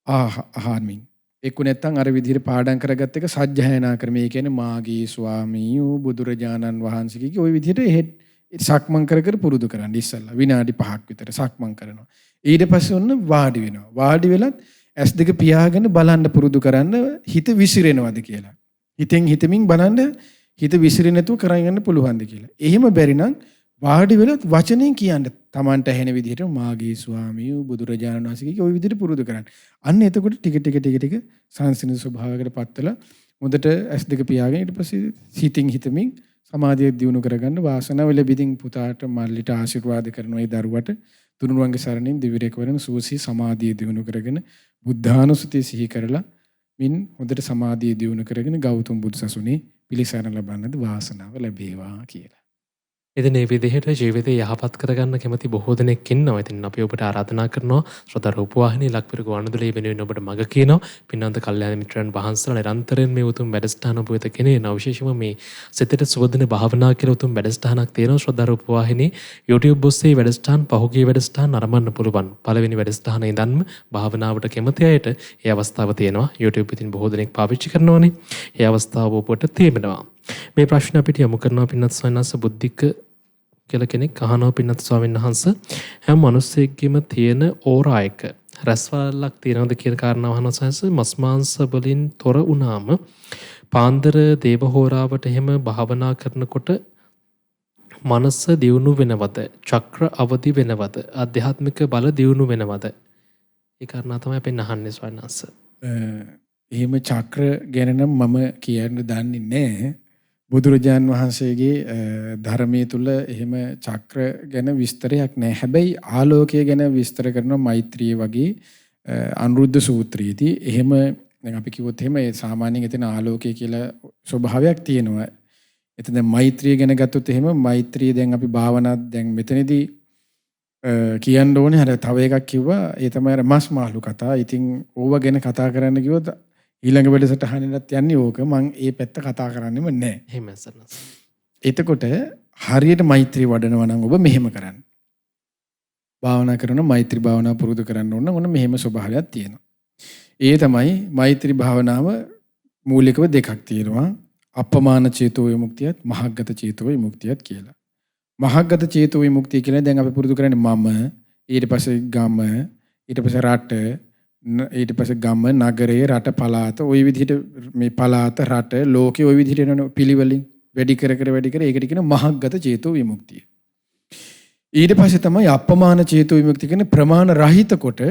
ආහාමින් එක්ක නැත්තම් අර විදිහට පාඩම් කරගත්ත එක සජ්ජායනා ක්‍රමය. ඒ කියන්නේ මාගේ ස්වාමී වූ බුදුරජාණන් වහන්සේගේ ওই විදිහට එහෙට සක්මන් කර කර පුරුදු කරන්න. ඉස්සල්ලා විනාඩි 5ක් විතර සක්මන් කරනවා. ඊට පස්සේ ඔන්න වාඩි වෙනවා. වාඩි වෙලත් S2 පියාගෙන බලන්න පුරුදු කරන්න හිත විසිරෙනවද කියලා. හිතමින් බලන්න හිත විසිරෙන්නේ නැතුව කරන් යන්න පුළුවන්ද කියලා. එහෙම බැරි නම් වාඩි වෙලත් වචනෙන් කියන්න Tamanට ඇහෙන විදිහට මාගේ ස්වාමී බුදුරජාණන් වහන්සේගේ ওই විදිහට පුරුදු කරන්න. අන්න එතකොට ටික ටික සංසිඳන ස්වභාවයකට පත්වලා හොඳට S2 පියාගෙන ඊට පස්සේ හිතමින් සමාධිය දියුණු කරගන්න වාසනාව ලැබෙදින් පුතාට මල්ලිට ආශිර්වාද කරන ඒ දරුවට තුනුරුවන්ගේ සරණින් දිවිරේක වරන සූසී සමාධිය දියුණු කරගෙන බුද්ධානුස්සතිය සිහි කරලා මින් හොඳට සමාධිය දියුණු කරගෙන ගෞතම බුදුසසුනේ පිළිසරණ ලබන්නද වාසනාව ලැබේවා කියලා. ඉතින් මේ විදිහට ජීවිතය යහපත් කරගන්න කැමති බොහෝ දෙනෙක් ඉන්නවා. ඉතින් අපි ඔබට ආරාධනා කරනවා ශ්‍රෝතා රූපවාහිනී ලක්විර ගුවන්විදුලිය වෙනුවෙන් ඔබට මඟ කියනවා. පින්නන්ත කල්යාණ මිත්‍රයන් වහන්සේලා නිරන්තරයෙන් මේ උතුම් වැඩසටහන ඔබ වෙත ගෙනෙනවා. විශේෂම මේ සිතට සුවදින භාවනා කියලා උතුම් වැඩසටහනක් තියෙනවා ශ්‍රෝතා රූපවාහිනී YouTube ඔස්සේ වැඩසටහන් පහුගිය වැඩසටහන් අරඹන්න පුළුවන්. පළවෙනි වැඩසටහනේ ඉඳන්ම භාවනාවට කැමති අයට ඒ අවස්ථාව තියෙනවා. YouTube ඉතින් බොහෝ දෙනෙක් පාවිච්චි කරනවානේ. ඒ අවස්ථාව ඔබට තේමෙනවා. මේ ප්‍රශ්න අපිට යොමු කරනවා පින්නත් ස්වාමීන් බුද්ධික කියලා කෙනෙක් අහනවා පින්නත් ස්වාමීන් වහන්සේ හැම මිනිස්සෙක්ගෙම තියෙන ඕරා එක රසවලක් තියෙනවද කියන කාරණාව අහනවා සංස මස් මාංශ වලින් තොර වුණාම පාන්දර දේව හෝරාවට එහෙම භාවනා කරනකොට මනස දියුණු වෙනවද චක්‍ර අවදි වෙනවද ආධ්‍යාත්මික බල දියුණු වෙනවද ඒ කාරණා තමයි අපි අහන්නේ ස්වාමීන් වහන්සේ. එහෙම චක්‍ර ගැන නම් මම කියන්න දන්නේ නැහැ. බුදුරජාන් වහන්සේගේ ධර්මයේ තුල එහෙම චක්‍ර ගැන විස්තරයක් නැහැ. හැබැයි ආලෝකය ගැන විස්තර කරන මෛත්‍රිය වගේ අනුරුද්ධ සූත්‍රයේදී එහෙම දැන් අපි කිව්වොත් එහෙම ඒ සාමාන්‍යයෙන් එතන ආලෝකය කියලා ස්වභාවයක් තියෙනවා. එතන දැන් මෛත්‍රිය ගැන ගත්තොත් එහෙම මෛත්‍රිය දැන් අපි භාවනා දැන් මෙතනදී කියන්න ඕනේ අර තව එකක් කිව්වා ඒ තමයි අර මස් මාළු කතා. ඉතින් ඕව ගැන කතා කරන්න කිව්වොත් ඊළඟ වැඩසටහනෙත් යන්නේ ඕක. මම ඒ පැත්ත කතා කරන්නෙම නැහැ. එහෙම සර්. එතකොට හරියට මෛත්‍රී වඩනවා නම් ඔබ මෙහෙම කරන්න. භාවනා කරන මෛත්‍රී භාවනාව පුරුදු කරන්න ඕන නම් ඔන්න මෙහෙම ස්වභාවයක් තියෙනවා. ඒ තමයි මෛත්‍රී භාවනාව මූලිකව දෙකක් තියෙනවා. අපමාන චේතෝ විමුක්තියත් මහග්ගත චේතෝ විමුක්තියත් කියලා. මහග්ගත චේතෝ විමුක්තිය කියන්නේ දැන් අපි පුරුදු කරන්නේ මම ඊට පස්සේ ගම ඊට පස්සේ රට ඊට පස්සේ ගම නගරේ රට පළාත ওই විදිහට මේ පළාත රට ලෝකේ ওই විදිහට යන පිළිවෙලින් වැඩි කර ඒකට කියන මහග්ගත චේතෝ විමුක්තිය. ඊට පස්සේ තමයි අපමාන චේතෝ විමුක්තිය කියන්නේ ප්‍රමාණ රහිත කොට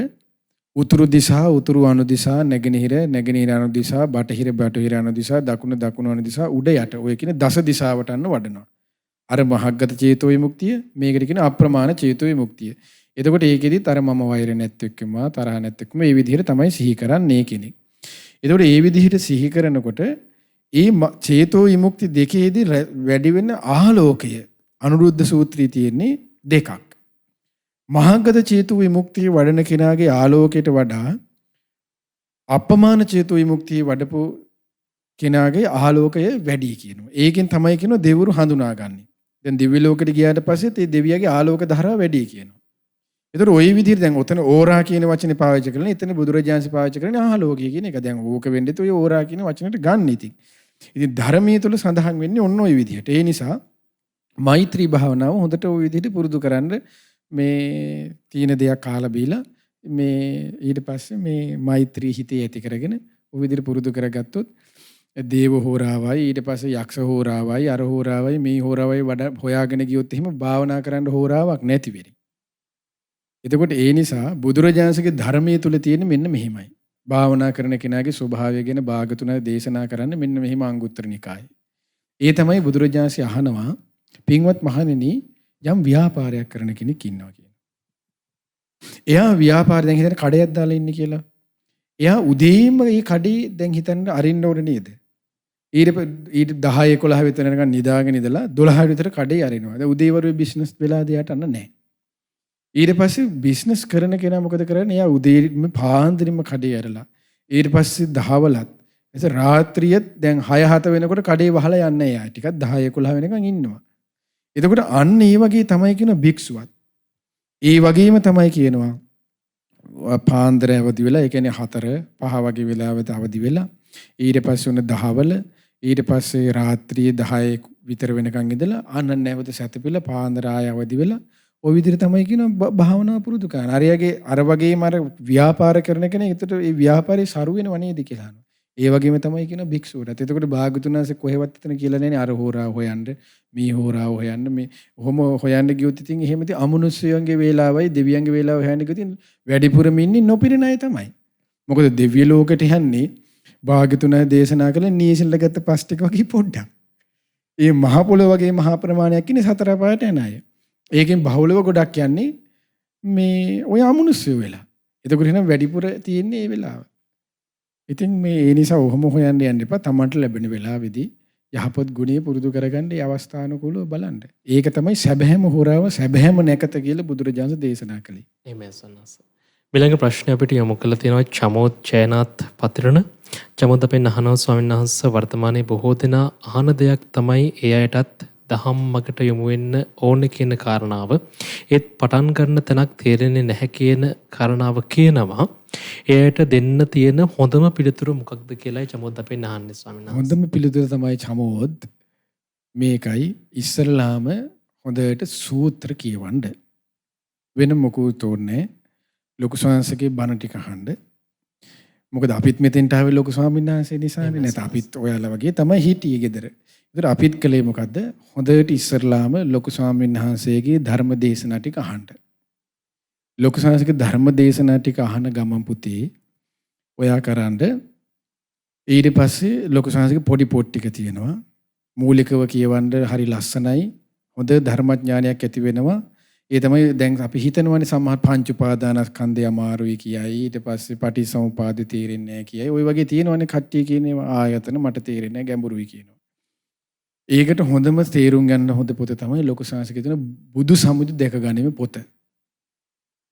උතුරු දිශා උතුරු අනු දිශා නැගෙනහිර අනු දිශා බටහිර අනු දිශා දකුණු අනු දිශා උඩ යට ඔය කියන දස දිශාවට අන්න වඩනවා. අර මහග්ගත චේතෝ විමුක්තිය මේකට කියන අප්‍රමාණ චේතෝ විමුක්තිය. එතකොට ඒකෙදිත් අර මම වෛර නැත්ෙක්කම තරහ නැත්ෙක්කම මේ විදිහට තමයි සිහි කරන්නේ කෙනෙක්. එතකොට මේ විදිහට සිහි කරනකොට ඒ චේතෝ විමුක්ති දෙකේදී වැඩි වෙන ආලෝකය අනුරුද්ධ සූත්‍රයේ තියෙන්නේ දෙකක්. මහග්ගත චේතෝ විමුක්තිය වඩන කෙනාගේ ආලෝකයට වඩා අපමාන චේතෝ විමුක්තිය වඩපු කෙනාගේ ආලෝකය වැඩි කියනවා. ඒකෙන් තමයි කියනවා දෙවිවරු හඳුනාගන්නේ. දැන් දිව්‍ය ලෝකෙට ගියාට පස්සෙත් ඒ දෙවියගේ ආලෝක ධාරාව වැඩි කියනවා. ඒතර ওই විදිහට දැන් ඔතන ඕරා කියන වචනේ පාවිච්චි කරලා එතන බුදුරජාන්සේ පාවිච්චි කරන්නේ ආලෝකය කියන එක. දැන් ඕක වෙන්නේ ඔය ඕරා කියන වචනෙට ගන්න ඉතින්. ඉතින් ධර්මයේ තුල සඳහන් වෙන්නේ ඔන්න ඔය විදිහට. ඒ නිසා මෛත්‍රී භාවනාව හොඳට ওই විදිහට පුරුදු කරන්න මේ තීන දෙයක් කාලා බීලා මේ ඊට පස්සේ මේ මෛත්‍රී හිතේ ඇති කරගෙන ওই විදිහට පුරුදු කරගත්තොත් දේව හෝරාවයි ඊට පස්සේ යක්ෂ හෝරාවයි අර හෝරාවයි මේ හෝරාවයි වඩා හොයාගෙන ගියොත් එහෙම භාවනා කරන්න හෝරාවක් නැති වෙරි. එතකොට ඒ නිසා බුදුරජාණන්සේගේ ධර්මයේ තුල තියෙන මෙන්න මෙහිමයි. භාවනා කරන කෙනාගේ ස්වභාවය ගැන භාගතුනා දේශනා කරන්නේ මෙන්න මෙහිම අංගුත්තර නිකායේ. ඒ තමයි බුදුරජාණන්සේ අහනවා පින්වත් මහණෙනි යම් ව්‍යාපාරයක් කරන කෙනෙක් ඉන්නවා කියලා. එයා ව්‍යාපාරය දැන් හිතන කඩයක් දාලා ඉන්නේ කියලා. එයා උදේම මේ කඩේ දැන් හිතන්න අරින්න ඕනේ නේද? ඊට 10 11 විතර වෙනකන් නිදාගෙන ඉඳලා 12 විතර කඩේ අරිනවා. දැන් උදේවරුේ බිස්නස් වෙලාද යට අන්න නැහැ. ඊට පස්සේ බිස්නස් කරන කෙනා මොකද කරන්නේ? එයා උදේම පාන්දරින්ම කඩේ ඇරලා ඊට පස්සේ දහවලත් එතන රාත්‍රියත් දැන් 6 7 වෙනකොට කඩේ වහලා යන්නේ එයා. ටිකක් 10 11 වෙනකන් ඉන්නවා. එතකොට අන්න ඒ වගේ තමයි කියන භික්ෂුවත්. ඒ වගේම තමයි කියනවා පාන්දර අවදි වෙලා ඒ කියන්නේ 4 5 වගේ වෙලාවට අවදි වෙලා ඊට පස්සේ උන දහවල ඊට පස්සේ රාත්‍රියේ 10 විතර වෙනකන් ඉඳලා අන්න නැවත සැතපෙලා පාන්දර ආය අවදි වෙලා ওই විදිහට තමයි කියන භාවනාව පුරුදු කරන. අරයාගේ අර වගේම අර ව්‍යාපාර කරන කෙනෙක් ඒකට ඒ ව්‍යාපාරේ සරු වෙනව නේද කියලා අහනවා. ඒ වගේම තමයි කියන භික්ෂුවටත්. එතකොට භාගතුන් වහන්සේ කොහෙවත් එතන කියලා නැනේ අර හෝරා හොයන්න මේ හෝරා හොයන්න මේ ඔහොම හොයන්න ගියොත් ඉතින් එහෙම ඉතින් අමනුෂ්‍යයන්ගේ වේලාවයි දෙවියන්ගේ වේලාව හොයන්න ගියොත් වැඩිපුරම ඉන්නේ නොපිරෙන අය තමයි. මොකද දෙවිය ලෝකෙට යන්නේ භාගතුන් දේශනා කළ නීසල්ල ගත්ත පස් ටික වගේ පොඩ්ඩක්. ඒ මහ පොළොව වගේ මහා ප්‍රමාණයක් ඉන්නේ සතර පාට යන අය. ඒකෙන් බහුලව ගොඩක් යන්නේ මේ ඔය අමනුෂ්‍යය වෙලා. එතකොට එහෙනම් වැඩිපුර තියෙන්නේ මේ වෙලාව. ඉතින් මේ ඒ නිසා ඔහොම හොයන්න යන්න එපා. තමන්ට ලැබෙන වෙලාවේදී යහපත් ගුණය පුරුදු කරගන්න ඒ අවස්ථානුකූලව බලන්න. ඒක තමයි සැබෑම හොරාව සැබෑම නැකත කියලා බුදුරජාණන් දේශනා කළේ. එහෙමයි සන්නස. ඊළඟ ප්‍රශ්නේ අපිට යොමු කළා තියෙනවා චමෝත් චයනාත් පතිරණ. චමෝත් අපෙන් අහනවා ස්වාමීන් වහන්සේ වර්තමානයේ බොහෝ දෙනා අහන දෙයක් තමයි ඒ අයටත් දහම් මගට යොමු වෙන්න ඕනේ කියන කාරණාව. ඒත් පටන් ගන්න තැනක් තේරෙන්නේ නැහැ කියන කාරණාව කියනවා. එයට දෙන්න තියෙන හොඳම පිළිතුර මොකක්ද කියලායි චමෝත් අපෙන් අහන්නේ ස්වාමීන් වහන්සේ. හොඳම පිළිතුර තමයි චමෝත් මේකයි ඉස්සරලාම හොඳට සූත්‍ර කියවන්න. වෙන මොකුත් ඕනේ ලොකු ස්වාමීන්සේගේ බණ ටික අහන්න. මොකද අපිත් මෙතෙන්ට ආවේ ලොකු ස්වාමීන් වහන්සේ නිසානේ. නැත්නම් අපිත් ඔයාලා වගේ තමයි හිටියේ ගෙදර. ඒතර අපිත් කලේ මොකද්ද? හොඳට ඉස්සරලාම ලොකු ස්වාමීන් වහන්සේගේ ධර්ම දේශනා ටික අහන්න. ලොකු ස්වාමීන්ගේ ධර්ම දේශනා ටික අහන ගමන් පුතේ ඔයා කරන්ඩ ඊට පස්සේ ලොකු ස්වාමීන්ගේ පොඩි පොත් ටික තියෙනවා. මූලිකව කියවන්න හරි ලස්සනයි. හොඳ ධර්මඥානයක් ඇති වෙනවා. ඒ තමයි දැන් අපි හිතනවානේ සමහර පංච උපාදානස්කන්ධය අමාරුයි කියයි. ඊට පස්සේ පටිසමුපාද තේරෙන්නේ නැහැ කියයි. ওই වගේ තියෙනවානේ කට්ටිය කියන්නේ ආයතන මට තේරෙන්නේ නැහැ ගැඹුරුයි කියනවා. ඒකට හොඳම තේරුම් ගන්න හොඳ පොත තමයි ලොකු ස්වාමීන්ගේ තියෙන බුදු සමුදු දැක ගැනීම පොත.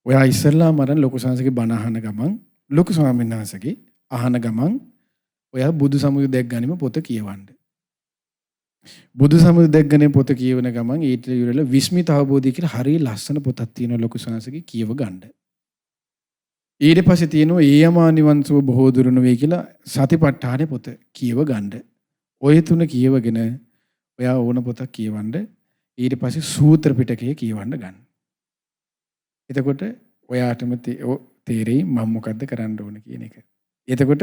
ඔයා ඉස්සල්ලා මරන් ලොකු ස්වාමීන්ගේ බණ අහන ගමන් ලොකු ස්වාමීන් වහන්සේගේ අහන ගමන් ඔයා බුදු සමුදු දැක ගැනීම පොත කියවන්න. බුදු සමුදු දැක ගැනීම පොත කියවන ගමන් ඊට ඉවරලා විස්මිත අවබෝධය කියලා හරිය ලස්සන පොතක් තියෙනවා ලොකු ස්වාමීන්ගේ කියව ගන්න. ඊට පස්සේ තියෙනවා ඊයමා නිවන් සුව බොහෝ දුරන වේ කියලා සතිපට්ඨාන පොත කියව ගන්න. ඔය තුන කියවගෙන ඔයා ඕන පොතක් කියවන්න. ඊට පස්සේ සූත්‍ර පිටකය කියවන්න ගන්න. එතකොට ඔයාටම තේරෙයි මම මොකද්ද කරන්න ඕන කියන එක. එතකොට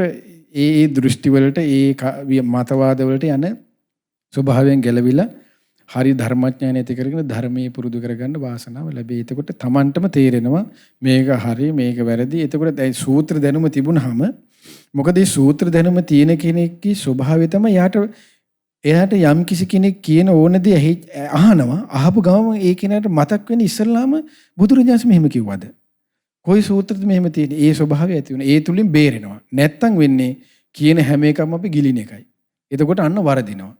ඒ දෘෂ්ටි වලට ඒ මතවාද වලට යන ස්වභාවයෙන් ගැලවිලා හරි ධර්මඥානය ඇති කරගෙන ධර්මයේ පුරුදු කරගන්න වාසනාව ලැබේ. එතකොට Tamanටම තේරෙනවා මේක හරි මේක වැරදි. එතකොට දැන් සූත්‍ර දැනුම තිබුණාම මොකද මේ සූත්‍ර දැනුම තියෙන කෙනෙක්ගේ ස්වභාවය තමයි එයාට යම් කිසි කෙනෙක් කියන ඕන දේ අහනවා. අහපු ගමන් ඒ කෙනාට මතක් වෙන්නේ ඉස්සල්ලාම බුදුරජාණන් මෙහෙම කිව්වද? කොයි සූත්‍රෙද මෙහෙම තියෙන්නේ? ඒ ස්වභාවය ඇති වෙනවා. ඒ තුලින් බේරෙනවා. නැත්තම් වෙන්නේ කියන හැම එකක්ම අපි ගිලින එකයි. එතකොට අන්න වරදිනවා.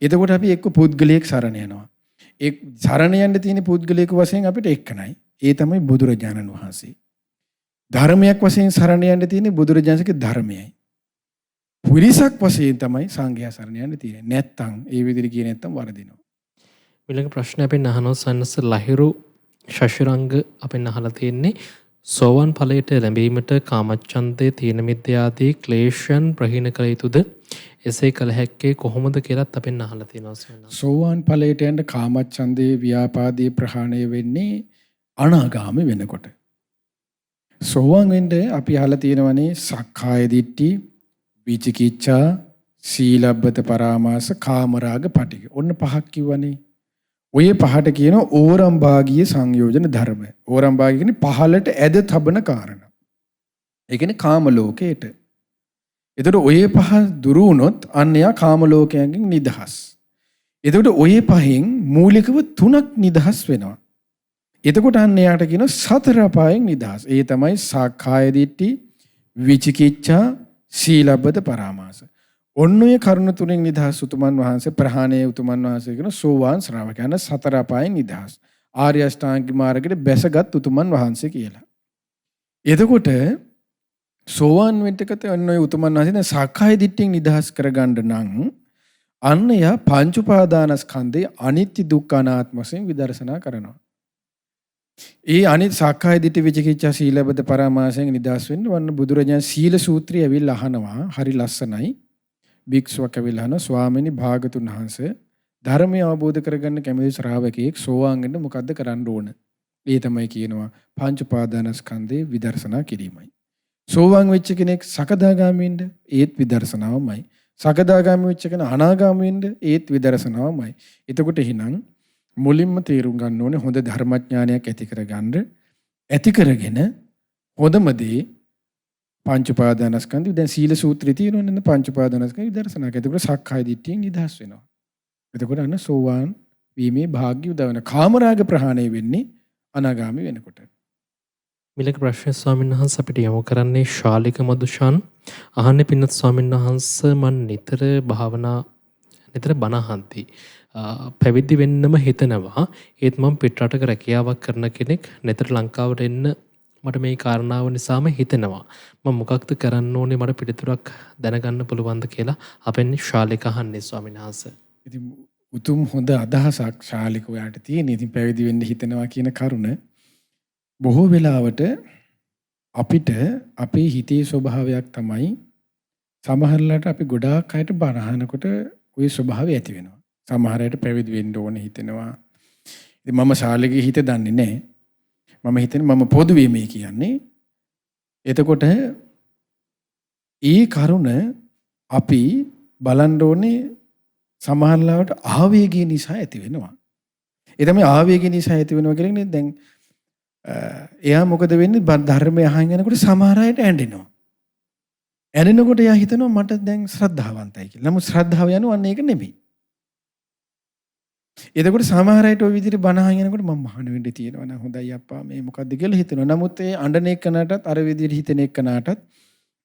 එතකොට අපි එක්ක පුද්ගලයෙක් සරණ යනවා. ඒ සරණ යන්න තියෙන පුද්ගලයෙක් වශයෙන් අපිට එක්කනයි. ඒ තමයි බුදුරජාණන් වහන්සේ. ධර්මයක් වශයෙන් සරණ යන්න තියෙන බුදුරජාණන්ගේ ධර්මයයි. පුරිසක් වශයෙන් තමයි සංඝයා සරණ යන්න තියෙන්නේ. නැත්තම් ඒ විදිහට කියේ නැත්තම් වරදිනවා. ඊළඟ ප්‍රශ්නේ අපෙන් අහනවා සන්නස ලහිරු ශශිරංග අපෙන් අහලා තියෙන්නේ සෝවන් ඵලයට ලැබීමට කාමච්ඡන්දේ තීන මිද්‍යාදී ක්ලේශයන් ප්‍රහීන කළ යුතුද? එසේ කළ හැක්කේ කොහොමද කියලාත් අපෙන් අහලා තියෙනවා සන්නස. සෝවන් ඵලයට යන්න කාමච්ඡන්දේ ව්‍යාපාදී ප්‍රහාණය වෙන්නේ අනාගාමී වෙනකොට. සෝවන් වෙන්න අපි අහලා තියෙනවනේ සක්කාය දිට්ඨි විචිකිච්ඡා සීලබ්බත පරාමාස කාමරාග පටිඝ. ඔන්න පහක් කිව්වනේ. ඔය පහට කියනවා ඕරම් භාගීය සංයෝජන ධර්ම. ඕරම් භාගී කියන්නේ පහලට ඇද තබන කාරණා. ඒ කියන්නේ කාම ලෝකේට. ඒතර ඔය පහ දුරු වුණොත් අන්‍යයා කාම ලෝකයෙන් නිදහස්. එතකොට ඔය පහෙන් මූලිකව 3ක් නිදහස් වෙනවා. එතකොට අන්න එයාට කියන සතර අපායෙන් නිදහස්. ඒ තමයි සක්කාය දිට්ඨි, විචිකිච්ඡා, සීලබ්බත පරාමාස. ඔන්න ඔය කරුණ තුනෙන් නිදහස් උතුමන් වහන්සේ ප්‍රහාණය උතුමන් වහන්සේ කියන සෝවාන් ශ්‍රාවකයන් සතර අපායෙන් නිදහස්. ආර්ය අෂ්ටාංගික මාර්ගයට බැසගත් උතුමන් වහන්සේ කියලා. එතකොට සෝවාන් වෙන්නකට ඔන්න ඔය උතුමන් වහන්සේ දැන් සක්කාය දිට්ඨියෙන් නිදහස් කරගන්න නම් අන්න යා පංච උපාදානස්කන්ධේ අනිත්‍ය දුක්ඛ අනාත්ම වශයෙන් විදර්ශනා කරනවා. ඒ අනිත් සක්කාය දිට්ඨි විචිකිච්ඡා සීලබ්බත පරාමාසයෙන් නිදහස් වෙන්න වන්න බුදුරජාණන් සීල සූත්‍රය ඇවිල්ලා අහනවා. හරි ලස්සනයි. භික්ෂුවක් ඇවිල්ලා අහනවා ස්වාමීනි භාගතුන් වහන්සේ ධර්මය අවබෝධ කරගන්න කැමති ශ්‍රාවකයෙක් සෝවාන් වෙන්න මොකද්ද කරන්න ඕන? ඒ තමයි කියනවා පංච උපාදානස්කන්ධේ විදර්ශනා කිරීමයි. සෝවාන් වෙච්ච කෙනෙක් සකදාගාමී වෙන්න ඒත් විදර්ශනාවමයි. සකදාගාමී වෙච්ච කෙනා අනාගාමී වෙන්න ඒත් විදර්ශනාවමයි. එතකොට එහෙනම් මුලින්ම තේරුම් ගන්න ඕනේ හොඳ ධර්මඥානයක් ඇති කරගෙන හොඳම දේ පංච උපාදානස්කන්ධය දැන් සීල සූත්‍රය තියෙනවනේ නේද පංච උපාදානස්කන්ධය විදර්ශනා කරලා එතකොට සක්කාය දිට්ඨියෙන් නිදහස් වෙනවා. එතකොට අන්න සෝවාන් වීමේ භාග්‍ය උදවන කාමරාග ප්‍රහාණය වෙන්නේ අනාගාමී වෙනකොට. මිලක ප්‍රශ්න ස්වාමීන් වහන්සේ අපිට යොමු කරන්නේ ශාලික මදුෂාන් අහන්නේ පින්නත් ස්වාමීන් වහන්සේ මන් නිතර බණ අහන්ති. පැවිදි වෙන්නම හිතනවා. ඒත් මම පිටරටක රැකියාවක් කරන කෙනෙක් නිතර ලංකාවට එන්න මට මේ කාරණාව නිසාම හිතෙනවා. මම මොකක්ද කරන්න ඕනේ මට පිළිතුරක් දැනගන්න පුළුවන්ද කියලා අපෙන් ශාලික අහන්නේ ස්වාමීන් වහන්සේ. ඉතින් උතුම් හොඳ අදහසක් ශාලික ඔයාට තියෙන. ඉතින් පැවිදි වෙන්න හිතනවා කියන කරුණ බොහෝ වෙලාවට අපිට අපේ හිතේ ස්වභාවයක් තමයි සමහරලාට අපි ගොඩාක් අයට බණ අහනකොට ওই ස්වභාවය ඇති වෙනවා. සමහර අයට පැවිදි වෙන්න ඕනේ හිතෙනවා. ඉතින් මම ශාලිකගේ හිත දන්නේ නැහැ. මම හිතන්නේ මම පොදුවේ මේ කියන්නේ. එතකොට ඒ කරුණ අපි බලන්න ඕනේ සමහරලාට ආවේගය නිසා ඇති වෙනවා. ඒ තමයි ආවේගය නිසා ඇති වෙනවා කියන්නේ දැන් එයා මොකද වෙන්නේ ධර්මය අහන් යනකොට සමහර අයට ඇඬෙනවා. ඇඬෙනකොට එයා හිතනවා මට දැන් ශ්‍රද්ධාවන්තයි කියලා. නමුත් ශ්‍රද්ධාව යනවා අන්න ඒක නෙමෙයි. එතකොට සමහර අයට ওই විදිහට බණ අහන් යනකොට මම මහාන වෙන්න තියෙනවා නේද හොඳයි අප්පා මේ මොකද්ද කියලා හිතනවා. නමුත් ඒ අඬන එක්කනටත් අර විදිහට හිතෙන එක්කනටත්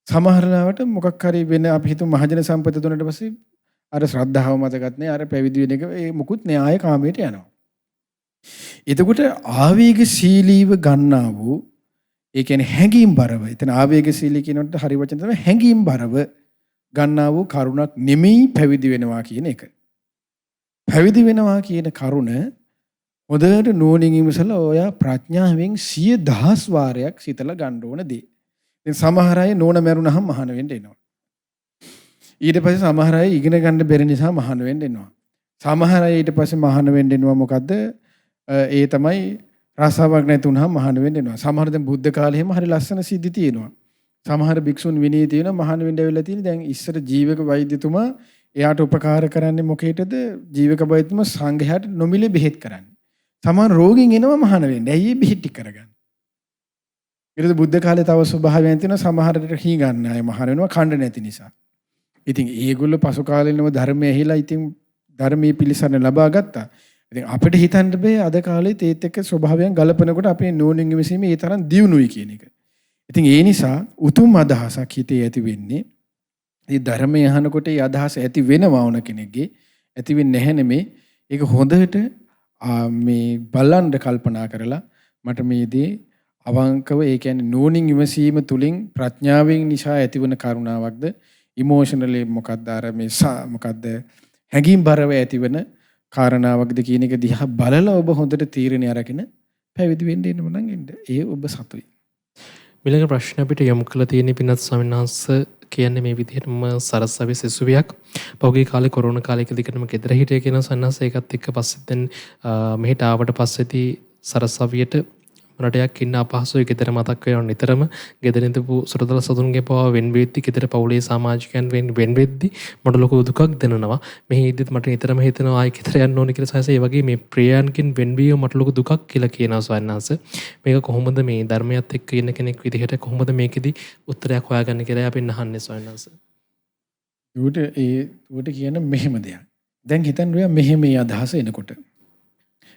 සමහර ලාවට මොකක් හරි වෙන අපි හිතමු මහජන සම්පත දුන්නට පස්සේ අර ශ්‍රද්ධාව මතකත් නෑ අර පැවිදි වෙන එක ඒ මුකුත් නෑ ආය කාමයට යනවා. එතකොට ආවේගශීලීව ගන්නා වූ ඒ කියන්නේ හැඟීම් බරව එතන ආවේගශීලී කියනකොට හරි වචන තමයි හැඟීම් බරව ගන්නා වූ කරුණක් නෙමෙයි පැවිදි වෙනවා කියන එක. පැවිදි වෙනවා කියන කරුණ හොඳට නුවණින් විමසලා ඔයා ප්‍රඥාවෙන් 100,000 වාරයක් සිතලා ගන්න ඕන දේ. ඉතින් සමහර අය නෝන මැරුණහම මහාන වෙන්න එනවා. ඊට පස්සේ සමහර අය ඉගෙන ගන්න බැරි නිසා මහාන වෙන්න එනවා. සමහර අය ඊට පස්සේ මහාන වෙන්න එනවා මොකද්ද? ඒ තමයි රසාවක් නැතුණාම මහාන වෙන්න එනවා. සමහර දැන් බුද්ධ කාලේ හැම හරි ලස්සන සිද්ධි තියෙනවා. සමහර භික්ෂුන් විනය තියෙනවා මහාන වෙන්න ඇවිල්ලා තියෙන දැන් ඉස්සර ජීවක වෛද්‍යතුමා එයාට උපකාර කරන්නේ මොකේටද? ජීවක වෛද්‍යතුමා සංඝයාට නොමිලේ බෙහෙත් කරන්නේ. සමහර රෝගීන් එනවා මහාන වෙන්න. ඇයි මේ බෙහෙත් ටික කරගන්නේ? ඊට බුද්ධ කාලේ තව ස්වභාවයන් තියෙනවා සමහරට හී ගන්න අය මහාන වෙනවා ඛණ්ඩ නැති නිසා. ඉතින් ඒගොල්ලෝ පසු කාලේනම ධර්මයේ ඇහිලා ඉතින් ධර්මයේ පිළිසරණ ලබා ගත්තා. ඉතින් අපිට හිතන්න බෑ අද කාලේ තේත් එක්ක ස්වභාවයන් ගලපනකොට අපේ නෝනින් විමසීමේ ඒ තරම් දියුණුයි කියන එක. ඉතින් ඒ නිසා උතුම් අදහසක් හිතේ ඇති වෙන්නේ මේ ධර්මය අහනකොට ඒ අදහස ඇති වෙනවා වුණ කෙනෙක්ගේ ඇති වෙන්නේ නැහැ නෙමේ. ඒක හොඳට මේ බලන්න කල්පනා කරලා මට මේ දේ අවංකව ඒ කියන්නේ නෝනින් විමසීම තුලින් ප්‍රඥාවෙන් නිසා ඇතිවන කරුණාවක්ද ඉමෝෂනලි මොකක්ද අර මේ මොකක්ද හැඟීම් බරව ඇතිවන කාරණාවක්ද කියන එක දිහා බලලා ඔබ හොඳට තීරණය අරගෙන පැවිදි වෙන්න එන්න නම් එන්න. ඒ ඔබ සතුයි. මිලක ප්‍රශ්න අපිට යොමු කළ තියෙන පින්නත් ස්වාමීන් වහන්සේ කියන්නේ මේ විදිහටම සරසවි සිසුවියක් පෞගේ කාලේ කොරෝනා කාලයක දිගටම ගෙදර හිටිය කියන සන්නස ඒකත් එක්ක පස්සෙත් දැන් මෙහෙට ආවට පස්සේදී සරසවියට රටයක් ඉන්න අපහසුයි ගෙදර මතක් වෙනවා නිතරම ගෙදර ඉඳපු සුරතල සතුන්ගේ පව වෙන් වෙද්දි ගෙදර පවුලේ සමාජිකයන් වෙන් වෙද්දි මට ලොකු දුකක් දැනෙනවා මේ ඉද්දිත් මට නිතරම හිතෙනවා ආයි ගෙදර යන්න ඕනේ කියලා සාසය ඒ වගේ මේ ප්‍රියයන්කින් වෙන්වීම මට ලොකු දුකක් කියලා කියනවා සවන්නංශ මේක කොහොමද මේ ධර්මයත් එක්ක ඉන්න කෙනෙක් විදිහට කොහොමද මේකෙදි උත්තරයක් හොයාගන්නේ කියලා අපි අහන්නේ සවන්නංශ උට කියන මෙහෙම දෙයක් දැන් හිතන්න ඔයා මෙහෙම මේ අදහස එනකොට.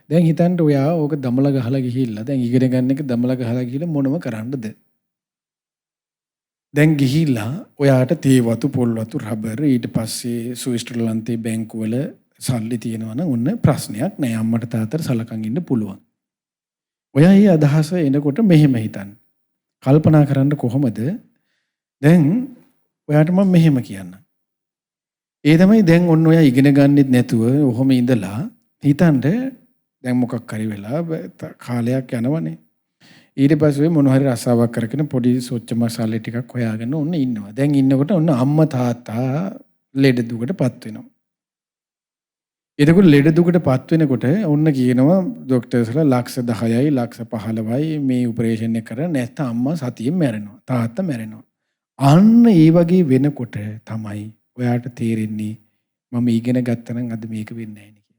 දැන් හිතන්න ඔයා ඕක දමලා ගහලා ගිහිල්ලා දැන් ඉගෙන ගන්න එක දමලා ගහලා ගිහිල්ලා මොනම කරන්නද? දැන් ගිහිල්ලා ඔයාට තේ වතු පොල් වතු රබර් ඊට පස්සේ ස්විට්සර්ලන්තේ බැංකුවල සල්ලි තියෙනවා නම් ඔන්න ප්‍රශ්නයක් නෑ අම්මට තාත්තට සලකන් ඉන්න පුළුවන්. ඔයා මේ අදහස එනකොට මෙහෙම හිතන්න. කල්පනා කරන්න කොහොමද? දැන් ඔයාට මම මෙහෙම කියන්නම්. ඒ තමයි දැන් ඔන්න ඔයා ඉගෙන ගන්නෙත් නැතුව ඔහොම ඉඳලා හිතන්න දැන් මොකක් හරි වෙලා කාලයක් යනවනේ. ඊට පස්සේ මොන හරි රසාවක් කරගෙන පොඩි සොච්ච මසාලේ ටිකක් හොයාගෙන ඔන්න ඉන්නවා. දැන් ඉන්නකොට ඔන්න අම්මා තාත්තා ලෙඩ දුකටපත් වෙනවා. එතකොට ලෙඩ දුකටපත් වෙනකොට ඔන්න කියනවා ડોක්ටර්ස්ලා ලක්ෂ 10යි ලක්ෂ 15යි මේ ඔපරේෂන් එක කරලා නැත්නම් අම්මා සතියෙන් මැරෙනවා. තාත්තා මැරෙනවා. අන්න ඒ වගේ වෙනකොට තමයි ඔයාට තේරෙන්නේ මම ඉගෙන ගත්තා නම් අද මේක වෙන්නේ නැහැ කියලා.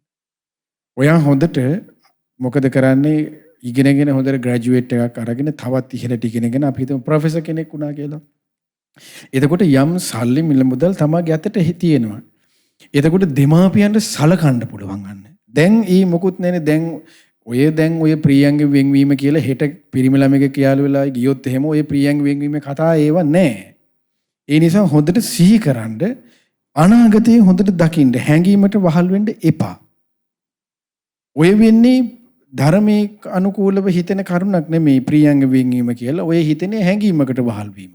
ඔයා හොඳට මොකද කරන්නේ ඉගෙනගෙන හොඳට ග්‍රැජුවේට් එකක් අරගෙන තවත් ඉහළට ඉගෙනගෙන අපි හිතමු ප්‍රොෆෙසර් කෙනෙක් වුණා කියලා. එතකොට යම් සල්ලි මිල මුදල් තමගේ අතට තියෙනවා. එතකොට දෙමාපියන්ට සලකන්න පුළුවන් අන්න. දැන් ඊ මොකුත් නැනේ දැන් ඔය ප්‍රියංග වෙන්වීම කියලා හෙට පිරිමි ළමෙක් කියාලු වෙලා ගියොත් එහෙම ඔය ප්‍රියංග වෙන්වීම කතා ඒව නැහැ. ඒ නිසා හොඳට සිහි කරන්ඩ අනාගතයේ හොඳට දකින්න හැඟීමට වහල් වෙන්න එපා. ඔය වෙන්නේ ධර්මයේ අනුකූලව හිතෙන කරුණක් නෙමෙයි ප්‍රියංග වෙන්වීම කියලා. ඔය හිතන්නේ හැඟීමකට වහල් වීම.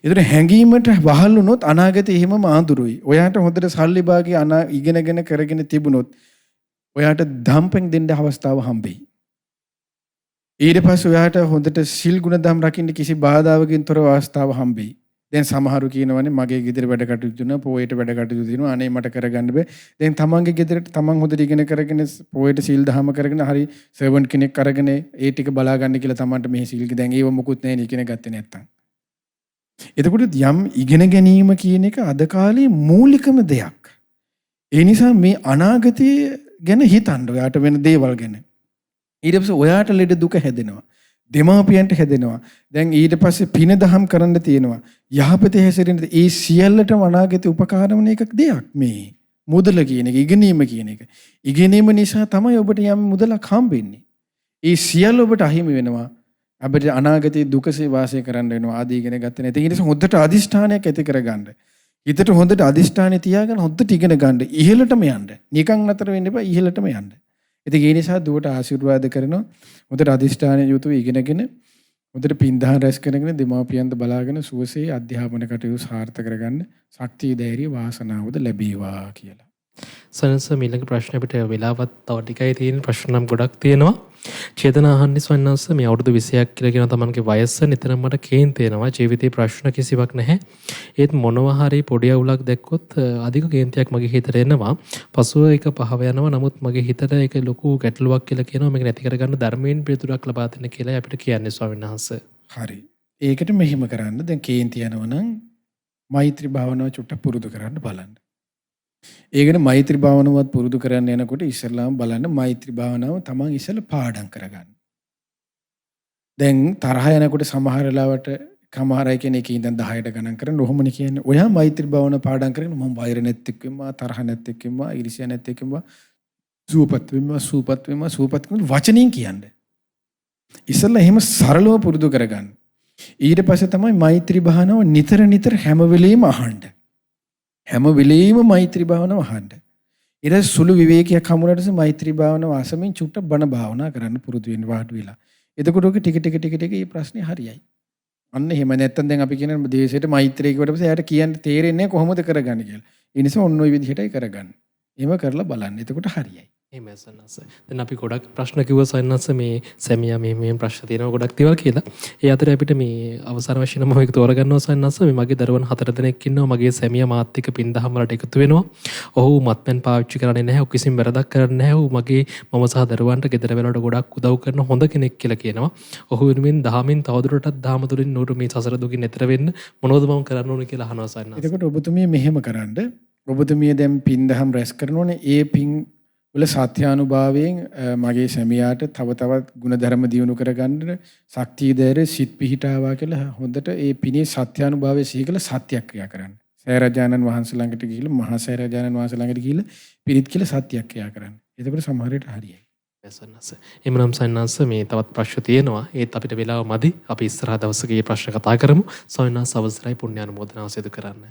ඒතර හැඟීමට වහල් වුණොත් අනාගතේ එහෙමම ආඳුරුයි. ඔයාට හොඳට සල්ලි භාගී ඉගෙනගෙන කරගෙන තිබුණොත් ඔයාට ධම්පෙන් දෙන්න අවස්ථාව හම්බෙයි. ඊට පස්සේ ඔයාට හොඳට සිල් ගුණ ධම් රකින්න කිසි බාධාවකින් තොරව අවස්ථාව හම්බෙයි. දැන් සමහරු කියනවානේ මගේ ගෙදර වැඩ කටයුතු කරනවා පොයේට වැඩ කටයුතු දිනවා අනේ මට කරගන්න බෑ. දැන් තමන්ගේ ගෙදරට තමන් හොඳට ඉගෙන කරගෙන පොයේට සිල් දහම කරගෙන හරි සර්වන්ට් කෙනෙක් අරගෙන ඒ ටික බලා ගන්න කියලා තමන්ට මේ සිල් දැන් ඒව මොකුත් නැහැ නේ ඉගෙන ගත්තේ නැත්තම්. එතකොට යම් ඉගෙන ගැනීම කියන එක අද කාලේ මූලිකම දෙයක්. ඒ නිසා මේ අනාගතය ගැන හිතන්න ඔයාට වෙන දේවල් ගැන. ඊට පස්සේ ඔයාට ලෙඩ දුක හැදෙනවා. දෙමාපියන්ට හැදෙනවා. දැන් ඊට පස්සේ පින දහම් කරන්න තියෙනවා. යහපතේ හැසිරෙන්න ඒ සියල්ලටම අනාගතේ උපකාර වන එකක් දෙයක් මේ. මුදල කියන එක ඉගෙනීම කියන එක. ඉගෙනීම නිසා තමයි ඔබට යම් මුදලක් හම්බෙන්නේ. ඒ සියල්ල ඔබට අහිමි වෙනවා. අපිට අනාගතයේ දුකසේ වාසය කරන්න වෙනවා ආදී ඉගෙන ගත්තේ නැති. ඒ නිසා හොඳට අදිෂ්ඨානයක් ඇති කරගන්න. හිතට හොඳට අදිෂ්ඨානය තියාගෙන හොඳට ඉගෙන ගන්න. ඉහළටම යන්න. නිකන් නතර වෙන්න එපා ඉහළටම යන්න. ඉතින් ඒ නිසා දුවට ආශිර්වාද කරනවා. හොඳට අදිෂ්ඨානය යුතුව ඉගෙනගෙන හොඳට පින්දහන් රැස් කරගෙන දෙමාපියන්ද බලාගෙන සුවසේ අධ්‍යාපන කටයුතු සාර්ථක කරගන්න ශක්තිය ධෛර්ය වාසනාවද ලැබේවා කියලා. සනස ඊළඟ ප්‍රශ්න අපිට වෙලාවත් තව ටිකයි තියෙන ප්‍රශ්න නම් ගොඩක් තියෙනවා. චේතන අහන්නේ සවන්නස්ස මේ අවුරුදු 20ක් කියලා කියන තමන්ගේ වයස නිතරම මට කේන්ති එනවා. ජීවිතේ ප්‍රශ්න කිසිවක් නැහැ. ඒත් මොනවා හරි පොඩි අවුලක් දැක්කොත් අධික කේන්තියක් මගේ හිතට එනවා. පසුව ඒක පහව යනවා. නමුත් මගේ හිතට ඒක ලොකු ගැටලුවක් කියලා කියනවා. මේක නැති කරගන්න ධර්මයෙන් පිළිතුරක් ලබා දෙන්න කියලා අපිට කියන්නේ ස්වාමීන් වහන්සේ. හරි. ඒකට මෙහෙම කරන්න. දැන් කේන්ති යනවා නම් මෛත්‍රී භාවනාව චුට්ටක් පුරුදු කරන්න බලන්න. ඒකනේ මෛත්‍රී භාවනාවත් පුරුදු කරන්න යනකොට ඉස්සෙල්ලාම බලන්න මෛත්‍රී භාවනාව තමන් ඉස්සෙල්ලා පාඩම් කරගන්න. දැන් තරහ යනකොට සමහර වෙලාවට කමාරයි කෙනෙක් ඉඳන් 10ට ගණන් කරන ඔහොමනේ කියන්නේ. ඔයා මෛත්‍රී භාවනාව පාඩම් කරගෙන මම වෛර නැත් එක්කම තරහ නැත් එක්කම ඊර්ෂ්‍යා නැත් එක්කම සූපත් වෙම වචනින් කියන්නේ. ඉස්සෙල්ලා එහෙම සරලව පුරුදු කරගන්න. ඊට පස්සේ තමයි මෛත්‍රී භාවනාව නිතර හැම වෙලෙම අහන්න. හැම වෙලෙම මෛත්‍රී භාවනාව අහන්න. ඊට සුළු විවේකයක් හමුනටස මෛත්‍රී භාවනාව අසමින් චුට්ට බණ භාවනා කරන්න පුරුදු වෙන්න වාඩි වෙලා. එතකොට ඔක ටික ටික මේ ප්‍රශ්නේ හරියයි. අන්න එහෙම නැත්තම් දැන් අපි කියන දේශයට මෛත්‍රී කියවට පස්සේ එයාට කියන්න තේරෙන්නේ කොහොමද කරගන්නේ කියලා. ඒ නිසා ඔන්න ඔය විදිහටයි කරගන්න. එහෙම කරලා බලන්න. එතකොට හරියයි. එහෙම සන්නස්ස. දැන් අපි ගොඩක් ප්‍රශ්න කිව්වා සන්නස්ස මේ සැමියා මේ ප්‍රශ්න තියෙනවා ගොඩක් දේවල් කියලා. ඒ අතරේ අපිට මේ අවසාන වශයෙන් මම මේක තෝරගන්නවා සන්නස්ස. මේ මගේ දරුවන් 4 දෙනෙක් ඉන්නවා. මගේ සැමියා මාත් එක්ක පින්දහම් වලට එකතු වෙනවා. ඔහු මත්පැන් පාවිච්චි කරන්නේ නැහැ. ඔහු කිසිම වැරදක් කරන්නේ නැහැ. ඔහු මගේ මම සහ දරුවන්ට ගෙදර වලට ගොඩක් උදව් කරන හොඳ කෙනෙක් කියලා කියනවා. ඔහු වෙනුවෙන් දහමින් තවදුරටත් දහම තුලින් නూరు මේ සසර දුකින් එතර වෙන්න මොනවද මම කරන්න ඕනේ කියලා අහනවා සන්නස්ස. එතකොට ඔබතුමිය මෙහෙම කරන්න. ඔබතුමිය දැන් පින්දහම් රැස් කරනෝනේ ඒ පින් වල සත්‍යානුභාවයෙන් මගේ සැමියාට තව තවත් ගුණධර්ම දියුණු කරගන්න ශක්තිය ධෛර්ය සිත් පිහිටාවා කියලා හොඳට ඒ පිනේ සත්‍යානුභාවය සිහි කළ සත්‍යක්‍රියා කරන්න. සෑරජානන් වහන්සේ ළඟට ගිහිල්ලා මහා සෑරජානන් වහන්සේ ළඟට ගිහිල්ලා පිරිත් කියලා සත්‍යයක් ක්‍රියා කරන්න. එතකොට සමහර විට හරියයි. සන්නස. එමනම් සන්නස මේ තවත් ප්‍රශ්න තියෙනවා. ඒත් අපිට වෙලාව මදි. අපි ඉස්සරහ දවසක මේ ප්‍රශ්න කතා කරමු. සවිනාස අවසරයි පුණ්‍යානුමෝදනාව සිදු කරන්න.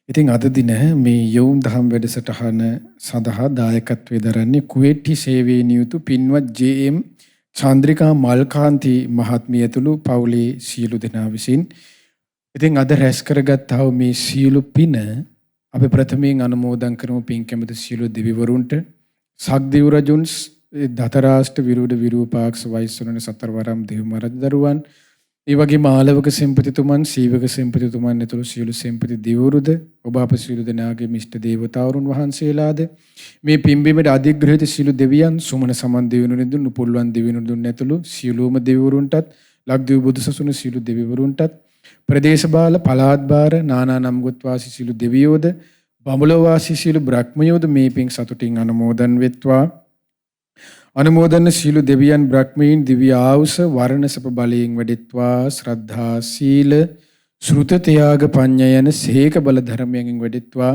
ඉතින් අද දින මේ යොවුන් දහම් වැඩසටහන සඳහා දායකත්වයේ දරන්නේ කුවේටි සේවයේ නියුතු පින්වත් ජේ.එම්. චන්ද්‍රිකා මල්කාන්ති මහත්මිය ඇතුළු පවුලේ සියලු දෙනා විසින්. ඉතින් අද රැස් කරගත්තා වූ මේ සියලු පින අපි ප්‍රථමයෙන් අනුමෝදන් කරමු පින් කැමති සියලු දෙවිවරුන්ට. සක්දිව් රජුන් දතරාෂ්ට විරුඩ විරූපාක්ෂ වෛශ්වරණ සතරවරම් දෙව් මරද දරුවන් ඒ වගේම ආලවක සෙන්පතිතුමන් සීවක සෙන්පතිතුමන් ඇතුළු සියලු සෙන්පති දෙවිවරුද ඔබ අප සියලු දෙනාගේ මිෂ්ඨ දේවතාවරුන් වහන්සේලාද මේ පින්බිමට අධිග්‍රහිත සියලු දෙවියන් සුමන සමන් දෙවිවරුන් උපුල්වන් දෙවිවරුන් ඇතුළු සියලුම දෙවිවරුන්ටත් ලක්දිව බුදුසසුන සියලු දෙවිවරුන්ටත් ප්‍රදේශ බාල පළාත් බාර නානා නම් ගොත් වාසී සියලු දෙවියෝද බඹලෝ වාසී සියලු බ්‍රහ්මයෝද මේ පින් සතුටින් අනුමෝදන් වෙත්වා. අනුමෝදන සියලු දෙවියන් බ්‍රහ්මීන් දිව්‍ය ආයුෂ වර්ණ සප බලයෙන් වැඩෙත්වා. ශ්‍රද්ධා සීල ශ්‍රුත ත්‍යාග පඤ්ඤා යන සීක බල ධර්මයෙන් වැඩෙත්වා.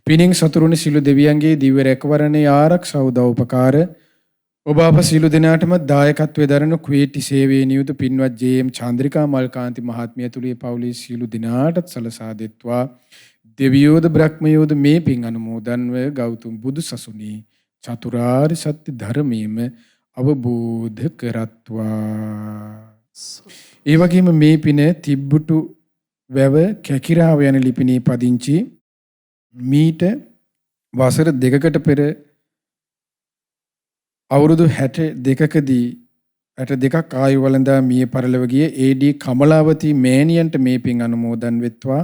පිනින් සතුරුනි සියලු දෙවියන්ගේ දිව්‍ය රැකවරණේ ආරක්ෂා උදව්පකාර ඔබ අප සියලු දෙනාටම දායකත්වයේ දරන කුවේටි සේවයේ නියුතු පින්වත් ජේ.එම්. චන්ද්‍රිකා මල්කාන්ති මහත්මිය ඇතුළු පවුලේ සියලු දෙනාටත් සලසා දෙත්වා. දෙවියෝද බ්‍රහ්මයෝද මේ පින් අනුමෝදන්ව ගෞතම බුදු සසුනේ චතුරාර්ය සත්‍ය ධර්මයේම අවබෝධ කරත්වා. ඒ වගේම මේ පින තිබ්බුටු වැව කැකිරාව යන ලිපිනේ පදිංචි මීට වසර 2කට පෙර අවුරුදු 62කදී 62ක් ආයු වළඳා මිය පරලොව ගිය ඒ.ඩී. කමලාවති මෑණියන්ට මේ පින් අනුමෝදන් වෙත්වා.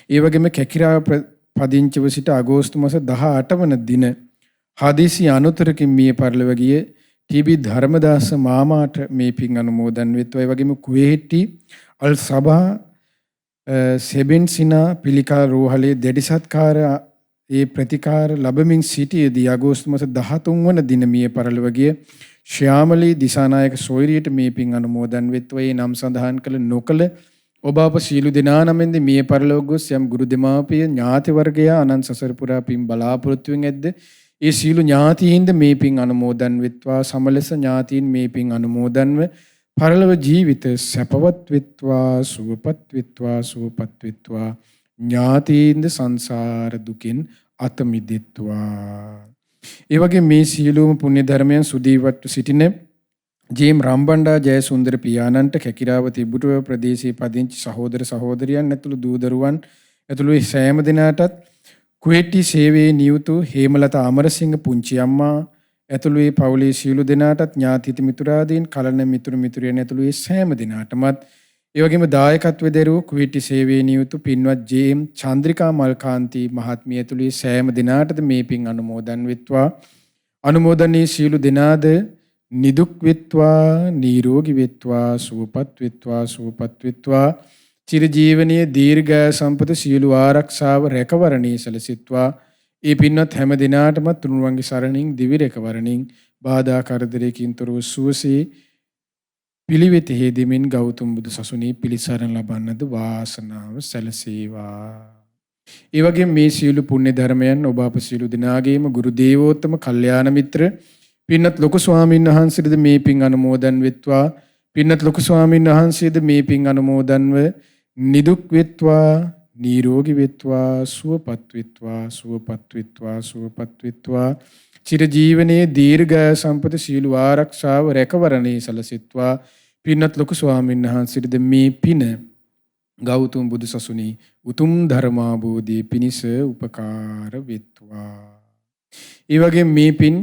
ඒ වගේම කැකිරාව පදිංචිව සිට අගෝස්තු මාස 18 වන දින හදිසි අනුතරකින් මිය පරලොව ගිය ටී.බී. ධර්මදාස මාමාට මේ පින් අනුමෝදන් වෙත්වා. ඒ වගේම කුවේටි අල් සබා සෙබෙන්සිනා පිළිකා රෝහලේ දැඩි සත්කාර ඒ ප්‍රතිකාර ලැබමින් සිටියේදී අගෝස්තු මාස 13 වන දින මිය පරලොව ගිය ශ්‍යාමලී දිසානායක සොයරියට මේ පින් අනුමෝදන් වෙත්වා. ඒ නම් සඳහන් කළ නොකල ඔබ අප සියලු දෙනා නමෙන්ද මිය පරලොව ගොස් යම් ගුරු දෙමාපිය ඥාති වර්ගයා අනන්ත සසර පුරා පින් බලාපොරොත්තු වෙමින් ඇද්ද ඒ සියලු ඥාතීන්ද මේ පින් අනුමෝදන් වෙත්වා. සමලස ඥාතීන් මේ පින් අනුමෝදන්ව පරලොව ජීවිත සැපවත් වෙත්වා සුවපත් වෙත්වා සුවපත් වෙත්වා. ඥාතීන්ද සංසාර දුකින් අත මිදෙත්වා. ඒ වගේ මේ සියලුම පුණ්‍ය ධර්මයන් සුදීවත්ව සිටින ජේ.එම්. රම්බණ්ඩා ජයසුන්දර පියාණන්ට කැකිරාව තිබ්බුටුව ප්‍රදේශයේ පදිංචි සහෝදර සහෝදරියන් ඇතුළු දූ දරුවන් ඇතුළු සෑම දිනකටත් කුවේටි සේවයේ නියුතු හේමලතා අමරසිංහ පුංචි අම්මා ඇතුළු ඒ පවුලේ සියලු දෙනාටත් ඥාති මිතුරාදීන් කලන මිතුරු මිතුරියන් ඇතුළු ඒ සෑම දිනකටමත් ඒ වගේම දායකත්වයේ දරුවෝ කුවේටි සේවයේ නියුතු පින්වත් ජේ.එම්. චන්ද්‍රිකා මල්කාන්ති මහත්මිය ඇතුළු ඒ සෑම දිනකටද මේ පින් අනුමෝදන් වෙත්වා. අනුමෝදනයේ සියලු දෙනාද නිදුක් වෙත්වා නිරෝගී වෙත්වා සුවපත් වෙත්වා සුවපත් වෙත්වා. චිරජීවනයේ දීර්ඝායු සම්පත සියලු ආරක්ෂාව රැකවරණී සැලසෙත්වා. ඒ පින්වත් හැම දිනාටම තුනුරුවන්ගේ සරණින් දිවි රැකවරණින් බාධා කරදරයකින් තොරව සුවසේ පිළිවෙත හේදෙමින් ගෞතම බුදු සසුනේ පිළිසරණ ලබන්නද වාසනාව සැලසේවා. ඒ වගේම මේ සියලු පුණ්‍ය ධර්මයන් ඔබ අප සියලු දෙනාගේම ගුරු දේවෝත්තම කල්යාණ මිත්‍ර පින්වත් ලොකු ස්වාමීන් වහන්සේද මේ පින් අනුමෝදන් වෙත්වා. පින්වත් ලොකු ස්වාමීන් වහන්සේද මේ පින් අනුමෝදන්ව නිදුක් වෙත්වා නිරෝගී වෙත්වා සුවපත් වෙත්වා සුවපත් වෙත්වා සුවපත් වෙත්වා. චිරජීවනයේ දීර්ඝායු සම්පත සියලු ආරක්ෂාව රැකවරණේ සලසෙත්වා. පින්වත් ලොකු ස්වාමීන් වහන්සේද මේ පින ගෞතම බුදු සසුනේ උතුම් ධර්මාභෝධයේ පිණිස උපකාර වෙත්වා. ඒ වගේම මේ පින්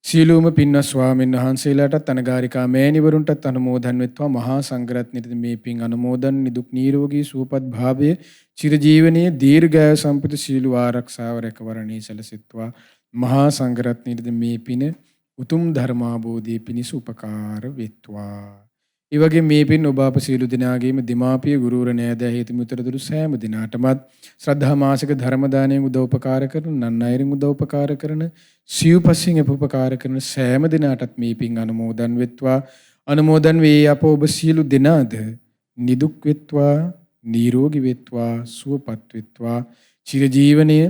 සියලුම පින්වත් ස්වාමීන් වහන්සේලාටත් අනගාരികා මෑණිවරුන්ටත් අනුමෝදන් වෙත්වා. මහා සංඝරත්නයට මේ පින් අනුමෝදන් නිදුක් නිරෝගී සුවපත් භාවය චිරජීවනයේ දීර්ඝායු සම්පත සියලු ආරක්ෂාව රැකවරණේ සැලසෙත්වා. මහා සංඝරත්නයට මේ පින උතුම් ධර්මාභෝධයේ පිණිස උපකාර වෙත්වා. ඒ වගේ මේ පින් ඔබ අප සියලු දෙනාගේම දීමාපිය ගුරුවර නෑදෑ හේතු මිතුරු සෑම දිනාටමත් ශ්‍රද්ධා මාසික ධර්ම දානයෙන් උදව්පකාර කරන නන් අයරින් උදව්පකාර කරන සිව්පසින් උපකාර කරන සෑම දිනාටත් මේ පින් අනුමෝදන් වෙත්වා. අනුමෝදන් වේ අප ඔබ සියලු දෙනාද නිදුක් වෙත්වා නිරෝගී වෙත්වා සුවපත් වෙත්වා චිරජීවනයේ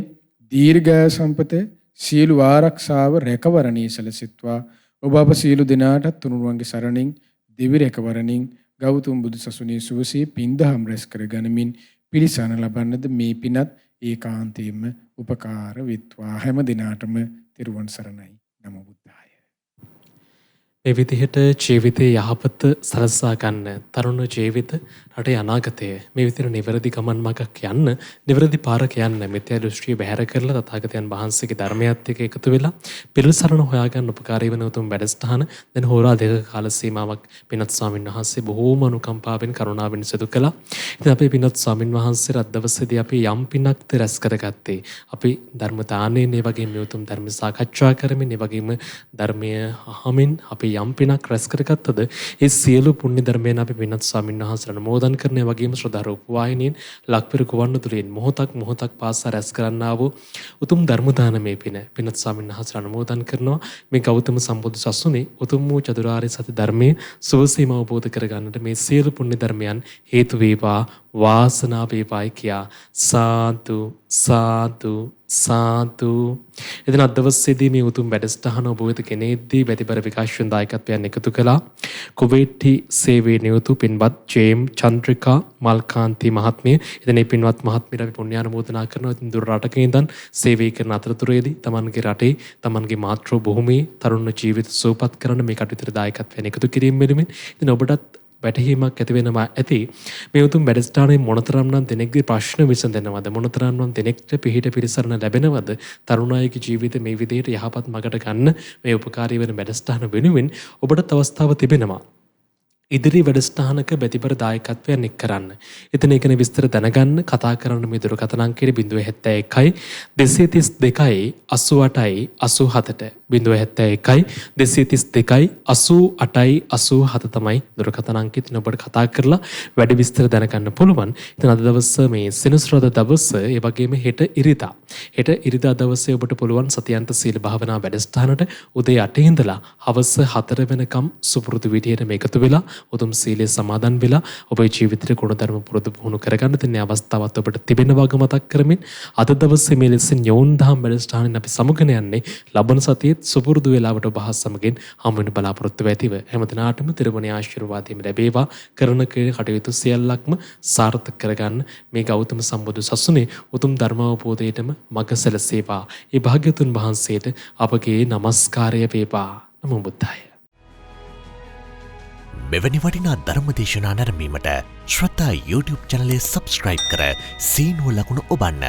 දීර්ඝායු සම්පත සීල ආරක්ෂාව රැකවරණී සැලසෙත්වා ඔබ අප සීල දිනාටත් තුනුරුවන්ගේ සරණින් දිවි රැකවරණින් ගෞතම බුදු සසුනේ සුවසේ පින්දහම් රැස් කර ගනිමින් පිළිසන ලබන්නද මේ පිනත් ඒකාන්තයෙන්ම උපකාර වෙත්වා හැම දිනාටම තෙරුවන් සරණයි නමෝ බුද්ධාය. මේ විදිහට ජීවිතයේ යහපත සලසා ගන්න තරුණ ජීවිත රටේ අනාගතය මේ විදිහට නිවැරදි ගමන් මගක් යන්න නිවැරදි පාරක යන්න මිත්‍යා දෘෂ්ටිය බැහැර කරලා තථාගතයන් වහන්සේගේ ධර්මයත් එක්ක එකතු වෙලා පිළිසරණ හොයාගන්න උපකාරී වෙන උතුම් වැඩසටහන දැන් හෝරා දෙක කාල සීමාවක් පින්වත් ස්වාමීන් වහන්සේ බොහෝම අනුකම්පාවෙන් කරුණාවෙන් සිදු කළා. ඉතින් අපේ පින්වත් ස්වාමීන් වහන්සේ රත් දවසේදී අපි යම් පිනක්ද රැස් කරගත්තේ. අපි ධර්ම දානයෙන් ඒ වගේම මේ උතුම් ධර්ම සාකච්ඡා කරමින් ඒ වගේම ධර්මය අහමින් අපි යම් පිනක් රැස් කරගත්තද ඒ සියලු පුණ්‍ය ධර්මයන් අපි පින්වත් ස්වාමීන් වහන්සේට අනුමෝදන් කරන වගේම ශ්‍රද්ධා රූප වාහිනියෙන් ලක්පිර කුවන්න තුලින් මොහොතක් පාසා රැස් කරන්නා වූ උතුම් ධර්ම දානමේ පින පින්වත් ස්වාමීන් වහන්සේට අනුමෝදන් කරනවා. මේ ගෞතම සම්බුදු සසුනේ උතුම් වූ චතුරාර්ය සත්‍ය ධර්මයේ සුවසීම අවබෝධ කරගන්නට මේ සියලු පුණ්‍ය ධර්මයන් හේතු වේවා වාසනාව වේවායි කියා සාදු සාදු සාදු. එදින අද දවසේදී මේ උතුම් වැඩසටහන ඔබ වෙත ගෙනෙද්දී වැඩිපර විකාශන දායකත්වයන් එකතු කළා. කුවේටි සේවයේ නියුතු පින්වත් ජේම් චන්ද්‍රිකා මල්කාන්ති මහත්මිය. ඉතින් මේ පින්වත් මහත්මියට අපි පුණ්‍යානුමෝදනා කරනවා. ඉතින් දුර රටක ඉඳන් සේවය කරන අතරතුරේදී තමන්ගේ රටේ තමන්ගේ මාතෘ භූමියේ තරුණ ජීවිත සුවපත් කරන මේ කටයුතු දායකත්වයන් එකතු කිරීම වෙනුවෙන් ඉතින් ඔබටත් වැටහීමක් ඇති වෙනවා ඇති මේ උතුම් වැඩසටහනේ මොනතරම් නම් දෙනෙක්ගේ ප්‍රශ්න විසඳනවද මොනතරම් නම් දෙනෙක්ට පිහිට පිළිසරණ ලැබෙනවද තරුණ අයගේ ජීවිත මේ විදිහට යහපත් මගට ගන්න මේ උපකාරී වෙන වැඩසටහන වෙනුවෙන් ඔබට අවස්ථාව තිබෙනවා ඉදිරි වැඩසටහනක බැතිබර දායකත්වයන් එක් කරන්න. ඉතින් ඒකනේ විස්තර දැනගන්න කතා කරන්න මේ දුරකථන අංකය 071 232 88 87ට 071 232 88 87 තමයි දුරකථන අංකය. ඉතින් ඔබට කතා කරලා වැඩි විස්තර දැනගන්න පුළුවන්. ඉතින් අද දවස මේ සෙනසුරාදා දවස ඒ වගේම හෙට ඉරිදා. හෙට ඉරිදා දවසේ ඔබට පුළුවන් සතියන්ත සීල භාවනා වැඩසටහනට උදේ 8 ඉඳලා හවස 4 වෙනකම් සුපුරුදු විදියට මේකතු වෙලා උතුම් සීලය සමාදන් වෙලා ඔබේ ජීවිතේ ගුණධර්ම පුරුදු පුහුණු කරගන්න තියෙන අවස්ථාවත් ඔබට තිබෙන වග මතක් කරමින් අද දවසේ මේ ලෙසින් යෝන් දහම් වැඩසටහනින් අපි සමුගෙන යන්නේ ලබන සතියේ සුපුරුදු වේලාවට ඔබ හා සමගින් හමු වෙන බලාපොරොත්තු වෙතිව හැම දිනාටම තිරුවනේ ආශිර්වාදයෙන් ලැබේවා කරන කටයුතු සියල්ලක්ම සාර්ථක කරගන්න මේ ගෞතම සම්බුදු සසුනේ උතුම් ධර්මාවබෝධයටම මඟ සැලසේවා. ඒ භාග්‍යතුන් වහන්සේට අපගේ নমස්කාරය වේවා. නමෝ බුද්ධාය. මෙවැනි වටිනා ධර්මදේශනා නැරඹීමට ශ්‍රද්ධා YouTube චැනලය සබ්ස්ක්‍රයිබ් කර සීනුව ලකුණ ඔබන්න.